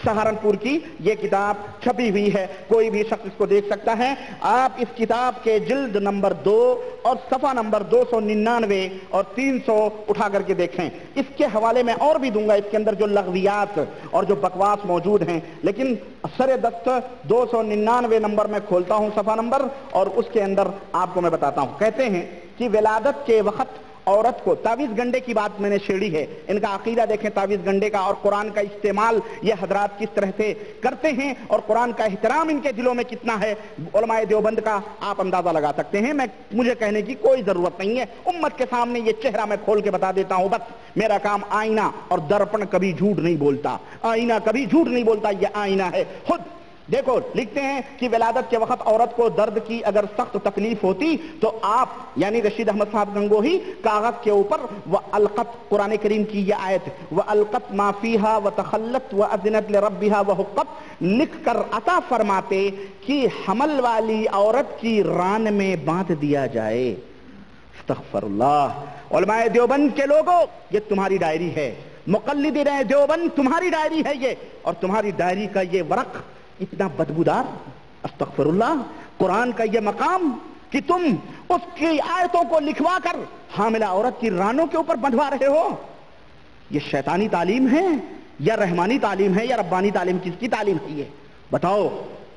سہارنپور کی یہ کتاب چھپی ہوئی ہے، کوئی بھی شخص اس کو دیکھ سکتا ہے۔ آپ اس کتاب کے جلد نمبر 2 اور صفحہ نمبر 299 اور 300 اٹھا کر کے دیکھیں۔ اس کے حوالے میں اور بھی دوں گا، اس کے اندر جو لغویات اور جو بکواس موجود ہیں، لیکن سر دست 299 نمبر میں کھولتا ہوں صفحہ نمبر، اور اس کے اندر آپ کو میں بتاتا ہوں۔ کہتے ہیں کہ ولادت کے وقت عورت کو تعویذ گنڈے کی بات میں نے چھیڑی ہے، ان کا عقیدہ دیکھیں تعویذ گنڈے کا اور قرآن کا استعمال یہ حضرات کس طرح سے کرتے ہیں اور قرآن کا احترام ان کے دلوں میں کتنا ہے، علماء دیوبند کا آپ اندازہ لگا سکتے ہیں۔ مجھے کہنے کی کوئی ضرورت نہیں ہے، امت کے سامنے یہ چہرہ میں کھول کے بتا دیتا ہوں، بس میرا کام آئینہ اور درپن کبھی جھوٹ نہیں بولتا، آئینہ کبھی جھوٹ نہیں بولتا، یہ آئینہ ہے خود۔ دیکھو لکھتے ہیں کہ ولادت کے وقت عورت کو درد کی اگر سخت تکلیف ہوتی تو آپ یعنی رشید احمد صاحب گنگوہی کاغذ کے اوپر وَأَلْقَتْ، قرآن کریم کی یہ آیت وَأَلْقَتْ مَا فِيهَا وَتَخَلَّتْ وَأَذِنَتْ لِرَبِّهَا وَحُقَّتْ لکھ کر عطا فرماتے کہ حمل والی عورت کی ران میں باندھ دیا جائے۔ استغفر اللہ۔ علماء دیوبند کے لوگوں یہ تمہاری ڈائری ہے، مقلدین دیوبند تمہاری ڈائری ہے یہ، اور تمہاری ڈائری کا یہ ورق اتنا بدبودار، استغفر اللہ، قرآن کا یہ مقام کہ تم اس کی آیتوں کو لکھوا کر حاملہ عورت کی رانوں کے اوپر بندھوا رہے ہو۔ یہ شیطانی تعلیم ہے یا رحمانی تعلیم ہے یا ربانی تعلیم؟ کس کی تعلیم ہے یہ بتاؤ؟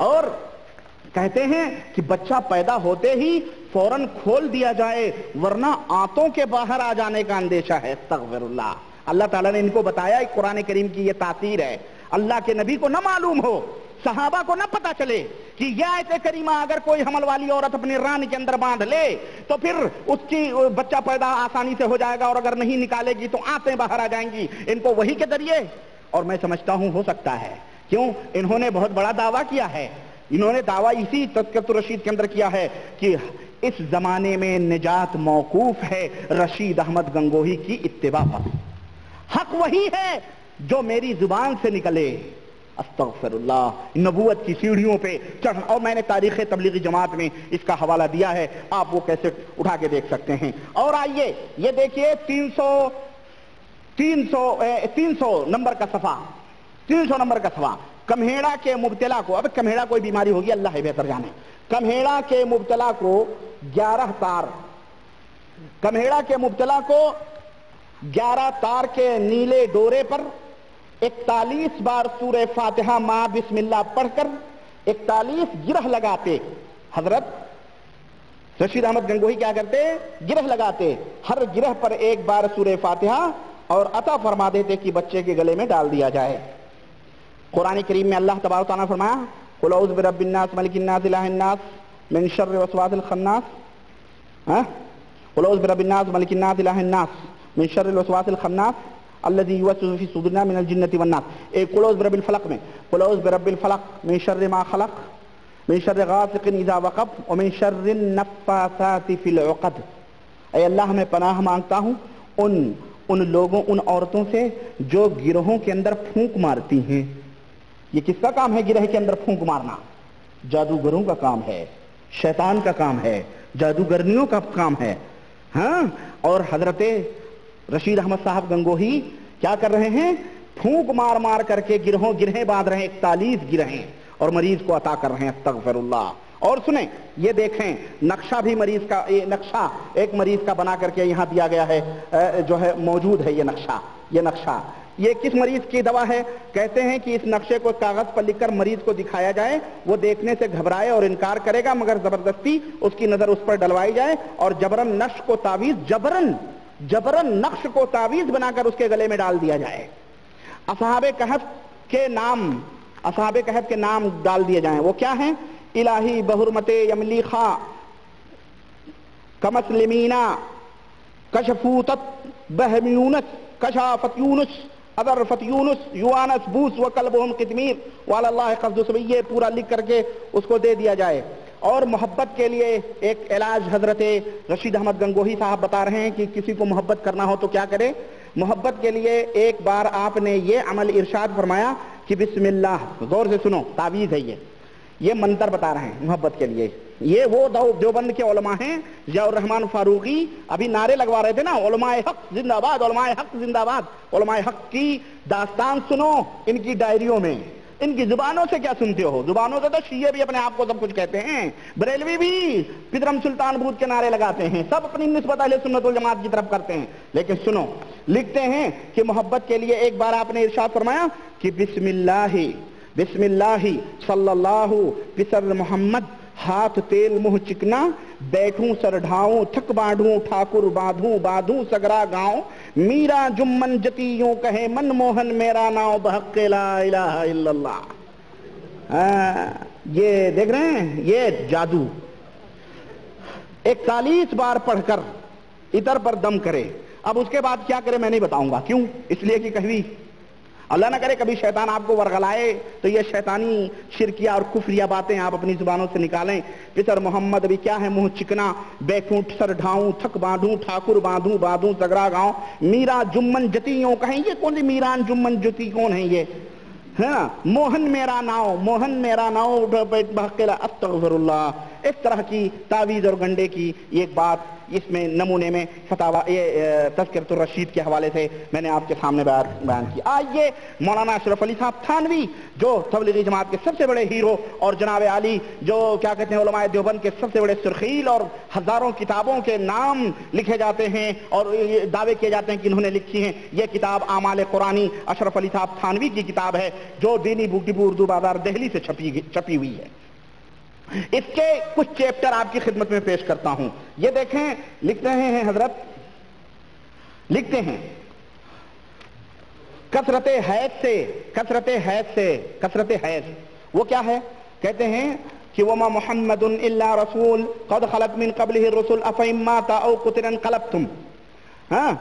اور کہتے ہیں کہ بچہ پیدا ہوتے ہی فوراً کھول دیا جائے ورنہ آنتوں کے باہر آ جانے کا اندیشہ ہے۔ استغفر اللہ۔ اللہ تعالیٰ نے ان کو بتایا کہ قرآن کریم کی یہ تاثیر ہے، اللہ کے نبی کو نہ معلوم ہو، صحابہ کو نہ پتا چلے کہ یہ آیت کریمہ اگر کوئی حمل والی عورت اپنی ران کے اندر باندھ لے تو پھر اس کی بچہ پیدا آسانی سے ہو جائے گا، اور اگر نہیں نکالے گی تو آنتیں باہر آ جائیں گی۔ ان کو وحی کے ذریعے، اور میں سمجھتا ہوں ہو سکتا ہے، کیوں انہوں نے بہت بڑا دعویٰ کیا ہے، انہوں نے دعویٰ اسی تذکرۃ الرشید کے اندر کیا ہے کہ اس زمانے میں نجات موقوف ہے رشید احمد گنگوہی کی اتباع پر، حق وہی ہے جو میری زبان سے نکلے۔ استغفر اللہ۔ نبوت کی سیڑھیوں پہ چڑھ، اور میں نے تاریخ تبلیغی جماعت میں اس کا حوالہ دیا ہے، آپ وہ کیسٹ اٹھا کے دیکھ سکتے ہیں۔ اور آئیے یہ دیکھیے 300 نمبر کا صفحہ، 300 نمبر کا صفحہ، کمہیڑا کے مبتلا کو، اب کمہیڑا کوئی بیماری ہوگی اللہ ہے بہتر جانے، کمہیڑا کے مبتلا کو 11 تار، کمہیڑا کے مبتلا کو 11 تار کے نیلے ڈورے پر 41 بار سورہ فاتحہ ماں بسم اللہ پڑھ کر 41 گرہ لگاتے۔ حضرت رشید احمد گنگوہی کیا کرتے؟ گرہ لگاتے، ہر گرہ پر ایک بار سورہ فاتحہ اور عطا فرما دیتے کہ بچے کے گلے میں ڈال دیا جائے۔ قرآن کریم میں اللہ تبارک و تعالیٰ نے فرمایا قل اعوذ برب الناس ملک الناس الہ الناس من شر وسواس الخناس، قل اعوذ برب الناس ملک الناس الہ الناس من شر الوسواس الخناس الذي يوسوس في صدورنا من الجنة والناس۔ ایک قل اعوذ برب الفلق میں قل اعوذ برب الفلق من شر ما خلق من شر غاسق اذا وقب ومن شر النفاثات في العقد۔ اے اللہ میں پناہ مانگتا ہوں ان لوگوں، ان عورتوں سے جو گروہوں کے اندر پھونک مارتی ہیں۔ یہ کس کا کام ہے گرہ کے اندر پھونک مارنا؟ جادوگروں کا کام ہے، شیطان کا کام ہے، جادوگرنیوں کا کام ہے۔ ہاں، اور حضرت رشید احمد صاحب گنگوہی کیا کر رہے ہیں؟ پھونک مار مار کر کے گرہیں باندھ رہے ہیں، 41 گرہیں، اور مریض کو عطا کر رہے ہیں۔ استغفر اللہ۔ اور سنیں یہ دیکھیں نقشہ بھی مریض کا، یہ نقشہ ایک مریض کا بنا کر کے یہاں دیا گیا ہے، جو ہے موجود ہے یہ نقشہ یہ کس مریض کی دوا ہے؟ کہتے ہیں کہ اس نقشے کو کاغذ پر لکھ کر مریض کو دکھایا جائے، وہ دیکھنے سے گھبرائے اور انکار کرے گا، مگر زبردستی اس کی نظر اس پر ڈلوائی جائے اور جبرن نقش کو تعویذ بنا کر اس کے گلے میں ڈال دیا جائے۔ اصحاب کہف کے نام ڈال دیے جائیں، وہ کیا ہیں؟ الہی بحرمت یملیخا کمسلمینا کشفوتت بہمیونس کشافت یونس اذرفت یونس یوانس بوس وکلبہم قطمیر وعلی اللہ قصد سبی، یہ پورا لکھ کر کے اس کو دے دیا جائے۔ اور محبت کے لیے ایک علاج حضرت رشید احمد گنگوہی صاحب بتا رہے ہیں کہ کسی کو محبت کرنا ہو تو کیا کرے؟ محبت کے لیے ایک بار آپ نے یہ عمل ارشاد فرمایا کہ بسم اللہ، غور سے سنو، تعویذ ہے یہ منتر بتا رہے ہیں محبت کے لیے۔ یہ وہ دیوبند کے علماء ہیں، ضیاء الرحمن فاروقی ابھی نعرے لگوا رہے تھے نا، علماء حق زندہ باد، علماء حق زندہ باد۔ علماء حق کی داستان سنو ان کی ڈائریوں میں، ان کی زبانوں سے کیا سنتے ہو؟ زبانوں سے تو شیعہ بھی اپنے آپ کو سب کچھ کہتے ہیں، بریلوی بھی پدرم سلطان بود کے نعرے لگاتے ہیں، سب اپنی نسبت اہل سنت والجماعت کی طرف کرتے ہیں۔ لیکن سنو، لکھتے ہیں کہ محبت کے لیے ایک بار آپ نے ارشاد فرمایا کہ بسم اللہ صلی اللہ بسر محمد ہاتھ تیل منہ چکنا، بیٹھوں سر ڈھاؤں تھک باندھوں ٹھاکر باندھوں باندھوں سگرا گاؤں، میرا جمن جتی یوں کہے من موہن میرا ناؤ بحق لا الہ الا اللہ۔ یہ دیکھ رہے ہیں یہ جادو 41 بار پڑھ کر ادھر پر دم کرے، اب اس کے بعد کیا کرے میں نہیں بتاؤں گا، کیوں؟ اس لیے کہ کبھی اللہ نہ کرے کبھی شیطان آپ کو ورغلائے تو یہ شیطانی شرکیہ اور کفریہ باتیں آپ اپنی زبانوں سے نکالیں۔ پسر محمد ابھی کیا ہے منہ چکنا، بیٹھوں سر ڈھاؤں تھک باندھوں ٹھاکر باندھوں باندھوں سگرا گاؤں، میرا جمن جتی یوں کہیں، یہ کون سی میران جمن جتی کون ہے یہ؟ ہاں موہن میرا ناؤ، موہن میرا ناؤ بحقلا استغفر اللہ۔ اس طرح کی تعویذ اور گنڈے کی ایک بات اس میں نمونے میں فتاوی یہ تذکرۃ الرشید کے حوالے سے میں نے آپ کے سامنے بیان کی۔ آئیے مولانا اشرف علی صاحب تھانوی جو تبلیغی جماعت کے سب سے بڑے ہیرو اور جناب علی جو کیا کہتے ہیں علماء دیوبند کے سب سے بڑے سرخیل اور ہزاروں کتابوں کے نام لکھے جاتے ہیں اور دعوے کیے جاتے ہیں کہ انہوں نے لکھی ہیں، یہ کتاب اعمال قرآنی اشرف علی صاحب تھانوی کی کتاب ہے جو دینی بوٹیپور اردو بازار دہلی سے چھپی ہوئی ہے۔ اس کے کچھ چیپٹر آپ کی خدمت میں پیش کرتا ہوں۔ یہ دیکھیں لکھ رہے ہیں حضرت، لکھتے ہیں کثرت حیض وہ کیا ہے؟ کہتے ہیں کہ وما محمد الا رسول قد خلت من قبلہ الرسل افئن مات او قتل انقلبتم۔ ہاں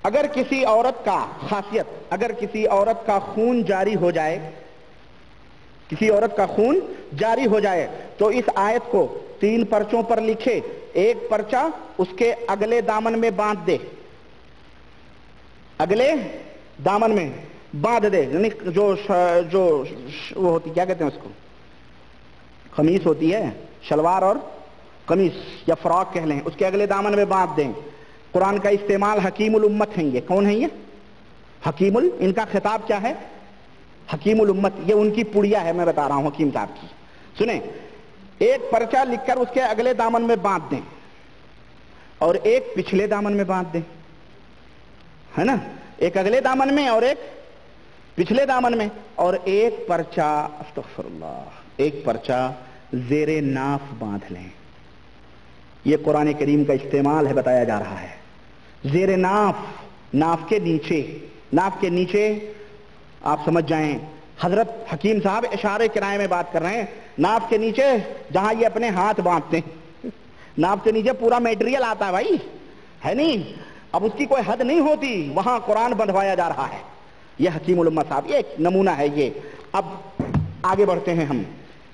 اگر کسی عورت کا خاصیت، اگر کسی عورت کا خون جاری ہو جائے، کسی عورت کا خون جاری ہو جائے تو اس آیت کو 3 پرچوں پر لکھے، ایک پرچہ اس کے اگلے دامن میں باندھ دے، اگلے دامن میں باندھ دے، یعنی جو وہ ہوتی کیا کہتے ہیں اس کو، قمیص ہوتی ہے، شلوار اور قمیص یا فراق کہہ لیں، اس کے اگلے دامن میں باندھ دیں۔ قرآن کا استعمال حکیم الامت ہیں، یہ کون ہیں؟ یہ حکیم ان کا خطاب کیا ہے؟ حکیم الامت، یہ ان کی پڑیا ہے، میں بتا رہا ہوں حکیم صاحب کی۔ سنیں، ایک پرچہ لکھ کر اس کے اگلے دامن میں باندھ دیں اور ایک پچھلے دامن میں باندھ دیں، ہے نا، ایک اگلے دامن میں اور ایک پچھلے دامن میں، اور ایک پرچہ استغفر اللہ، ایک پرچہ زیر ناف باندھ لیں۔ یہ قرآن کریم کا استعمال ہے، بتایا جا رہا ہے زیر ناف، ناف کے نیچے، ناف کے نیچے آپ سمجھ جائیں، حضرت حکیم صاحب اشارے کرائے میں بات کر رہے ہیں، ناف کے نیچے جہاں یہ اپنے ہاتھ باندھتے ہیں، ناف کے نیچے پورا میٹیریل آتا ہے بھائی، ہے نہیں، اب اس کی کوئی حد نہیں ہوتی، وہاں قرآن بندھوایا جا رہا ہے۔ یہ حکیم الامت صاحب، یہ ایک نمونہ ہے یہ۔ اب آگے بڑھتے ہیں ہم،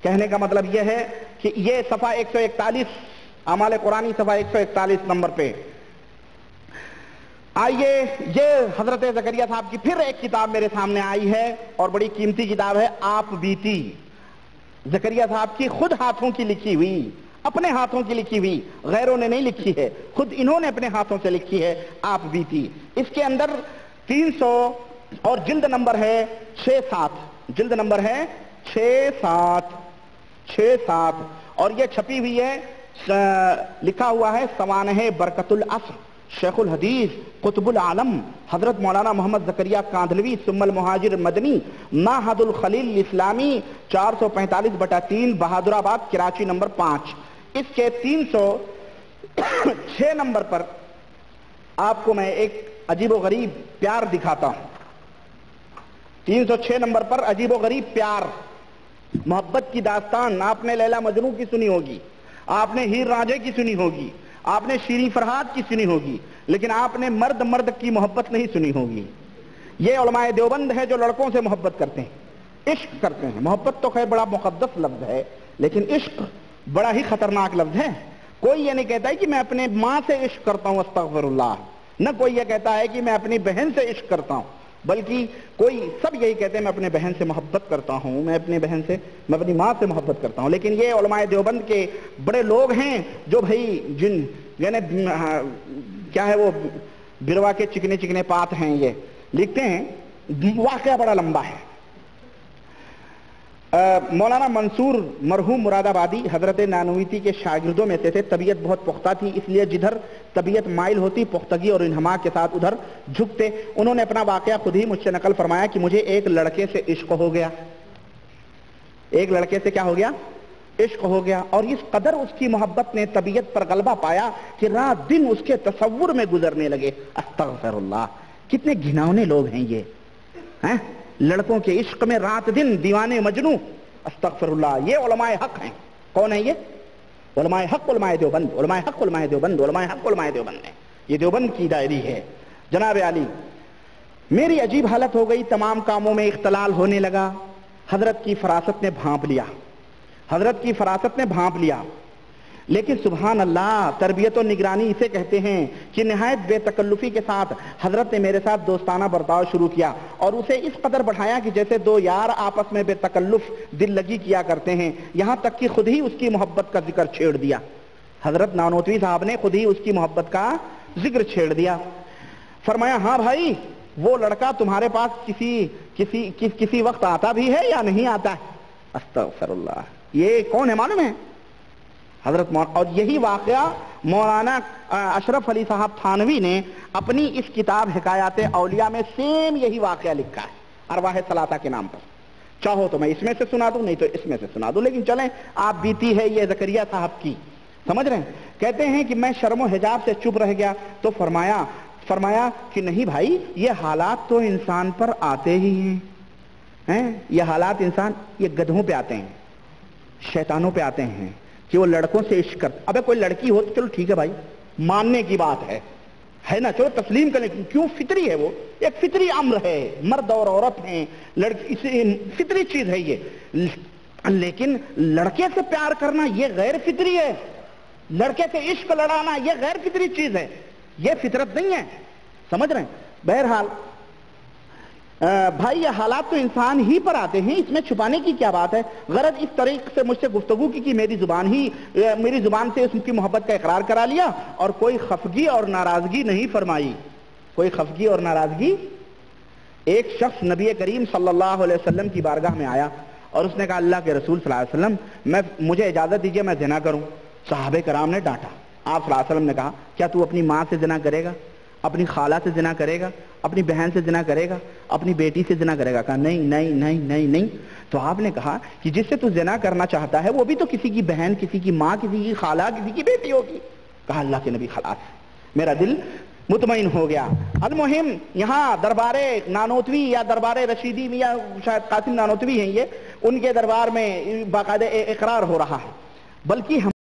کہنے کا مطلب یہ ہے کہ یہ صفحہ 141 اعمال قرآنی صفحہ 141 نمبر پہ آئیے، یہ حضرت زکریا صاحب کی پھر ایک کتاب میرے سامنے آئی ہے اور بڑی قیمتی کتاب ہے، آپ بیتی، زکریا صاحب کی خود ہاتھوں کی لکھی ہوئی، اپنے ہاتھوں کی لکھی ہوئی، غیروں نے نہیں لکھی ہے، خود انہوں نے اپنے ہاتھوں سے لکھی ہے، آپ بیتی۔ اس کے اندر 300 اور جلد نمبر ہے 6-7، جلد نمبر ہے 6-7 اور یہ چھپی ہوئی ہے، لکھا ہوا ہے سوانح برکت العصر، شیخ الحدیث قطب العالم حضرت مولانا محمد زکریا کاندھلوی ثم المہاجر مدنی معہد الخلیل الاسلامی 445/3 بہادر آباد کراچی نمبر 5۔ اس کے 306 نمبر پر آپ کو میں ایک عجیب و غریب پیار دکھاتا ہوں۔ 306 نمبر پر عجیب و غریب پیار، محبت کی داستان آپ نے لیلا مجنو کی سنی ہوگی، آپ نے ہیر رانجھے کی سنی ہوگی، آپ نے شیریں فرہاد کی سنی ہوگی، لیکن آپ نے مرد کی محبت نہیں سنی ہوگی۔ یہ علماء دیوبند ہے جو لڑکوں سے محبت کرتے ہیں، عشق کرتے ہیں۔ محبت تو خیر بڑا مقدس لفظ ہے، لیکن عشق بڑا ہی خطرناک لفظ ہے۔ کوئی یہ نہیں کہتا ہے کہ میں اپنے ماں سے عشق کرتا ہوں، استغفر اللہ، نہ کوئی یہ کہتا ہے کہ میں اپنی بہن سے عشق کرتا ہوں، بلکہ سب یہی کہتے ہیں میں اپنے بہن سے محبت کرتا ہوں، میں اپنی ماں سے محبت کرتا ہوں۔ لیکن یہ علماء دیوبند کے بڑے لوگ ہیں جو بھائی یعنی کیا ہے وہ بروا کے چکنے پات ہیں، یہ لکھتے ہیں، واقعہ بڑا لمبا ہے۔ مولانا منصور مرحوم مراد آبادی حضرت نانویتی کے شاگردوں میں سے تھے، طبیعت بہت پختہ تھی، اس لیے جدھر طبیعت مائل ہوتی پختگی اور انہماک کے ساتھ ادھر جھکتے۔ انہوں نے اپنا واقعہ خود ہی مجھ سے نقل فرمایا کہ مجھے ایک لڑکے سے عشق ہو گیا، ایک لڑکے سے کیا ہو گیا؟ عشق ہو گیا، اور اس قدر اس کی محبت نے طبیعت پر غلبہ پایا کہ رات دن اس کے تصور میں گزرنے لگے۔ استغفر اللہ، کتنے گھناؤنے لوگ ہیں یہ، ہیں لڑکوں کے عشق میں رات دن دیوانے مجنوں۔ استغفر اللہ، یہ علماء حق ہیں۔ کون ہے یہ؟ علماء حق، علماء دیوبند، علماء حق، علماء دیوبند، علماء حق، علماء دیوبند ہے۔ یہ دیوبند کی ڈائری ہے۔ جناب علی، میری عجیب حالت ہو گئی، تمام کاموں میں اختلال ہونے لگا۔ حضرت کی فراست نے بھانپ لیا، حضرت کی فراست نے بھانپ لیا، لیکن سبحان اللہ، تربیت و نگرانی اسے کہتے ہیں کہ نہایت بے تکلفی کے ساتھ حضرت نے میرے ساتھ دوستانہ برتاؤ شروع کیا، اور اسے اس قدر بڑھایا کہ جیسے دو یار آپس میں بے تکلف دل لگی کیا کرتے ہیں، یہاں تک کہ خود ہی اس کی محبت کا ذکر چھیڑ دیا۔ حضرت نانوتوی صاحب نے خود ہی اس کی محبت کا ذکر چھیڑ دیا۔ فرمایا ہاں بھائی، وہ لڑکا تمہارے پاس کسی وقت آتا بھی ہے یا نہیں آتا ہے؟ استغفر اللہ، یہ کون ہے معلوم ہے؟ حضرت اور یہی واقعہ مولانا اشرف علی صاحب تھانوی نے اپنی اس کتاب حکایات اولیاء میں سیم یہی واقعہ لکھا ہے، ارواح ثلاثہ کے نام پر۔ چاہو تو میں اس میں سے سنا دوں، نہیں تو اس میں سے سنا دوں، لیکن چلیں، آپ بیتی ہے یہ زکریہ صاحب کی، سمجھ رہے ہیں؟ کہتے ہیں کہ میں شرم و حجاب سے چپ رہ گیا تو فرمایا کہ نہیں بھائی، یہ حالات تو انسان پر آتے ہی ہیں، یہ حالات انسان، یہ گدھوں پہ آتے ہیں، شیطانوں پہ آتے ہیں کہ وہ لڑکوں سے عشق کرتے۔ ابے کوئی لڑکی ہو تو چلو ٹھیک ہے بھائی، ماننے کی بات ہے نا، چلو تسلیم کرنے کی، کیوں؟ فطری ہے، وہ ایک فطری امر ہے، مرد اور عورت ہیں، لڑکی فطری چیز ہے یہ۔ لیکن لڑکے سے پیار کرنا یہ غیر فطری ہے، لڑکے سے عشق لڑانا یہ غیر فطری چیز ہے، یہ فطرت نہیں ہے، سمجھ رہے ہیں؟ بہرحال بھائی، یہ حالات تو انسان ہی پر آتے ہیں، اس میں چھپانے کی کیا بات ہے؟ غرض اس طریقے سے مجھ سے گفتگو کی کہ میری زبان سے اس کی محبت کا اقرار کرا لیا، اور کوئی خفگی اور ناراضگی نہیں فرمائی، کوئی خفگی اور ناراضگی۔ ایک شخص نبی کریم صلی اللہ علیہ وسلم کی بارگاہ میں آیا اور اس نے کہا اللہ کے رسول صلی اللہ علیہ وسلم، مجھے اجازت دیجئے میں زنا کروں۔ صحابہ کرام نے ڈانٹا۔ آپ صلی اللہ علیہ وسلم نے کہا کیا تو اپنی ماں سے زنا کرے گا، اپنی خالہ سے زنا کرے گا، اپنی بہن سے زنا کرے گا، اپنی بیٹی سے زنا کرے گا؟ کہا نہیں نہیں نہیں نہیں نہیں۔ تو آپ نے کہا کہ جس سے تو زنا کرنا چاہتا ہے وہ بھی تو کسی کی بہن، کسی کی ماں، کسی کی خالہ، کسی کی بیٹی ہوگی۔ کہا اللہ کے نبی خلاص، میرا دل مطمئن ہو گیا۔ المہم یہاں دربار نانوتوی یا دربار رشیدی میں، یا شاید قاسم نانوتوی ہیں یہ، ان کے دربار میں باقاعدہ اقرار ہو رہا ہے، بلکہ ہم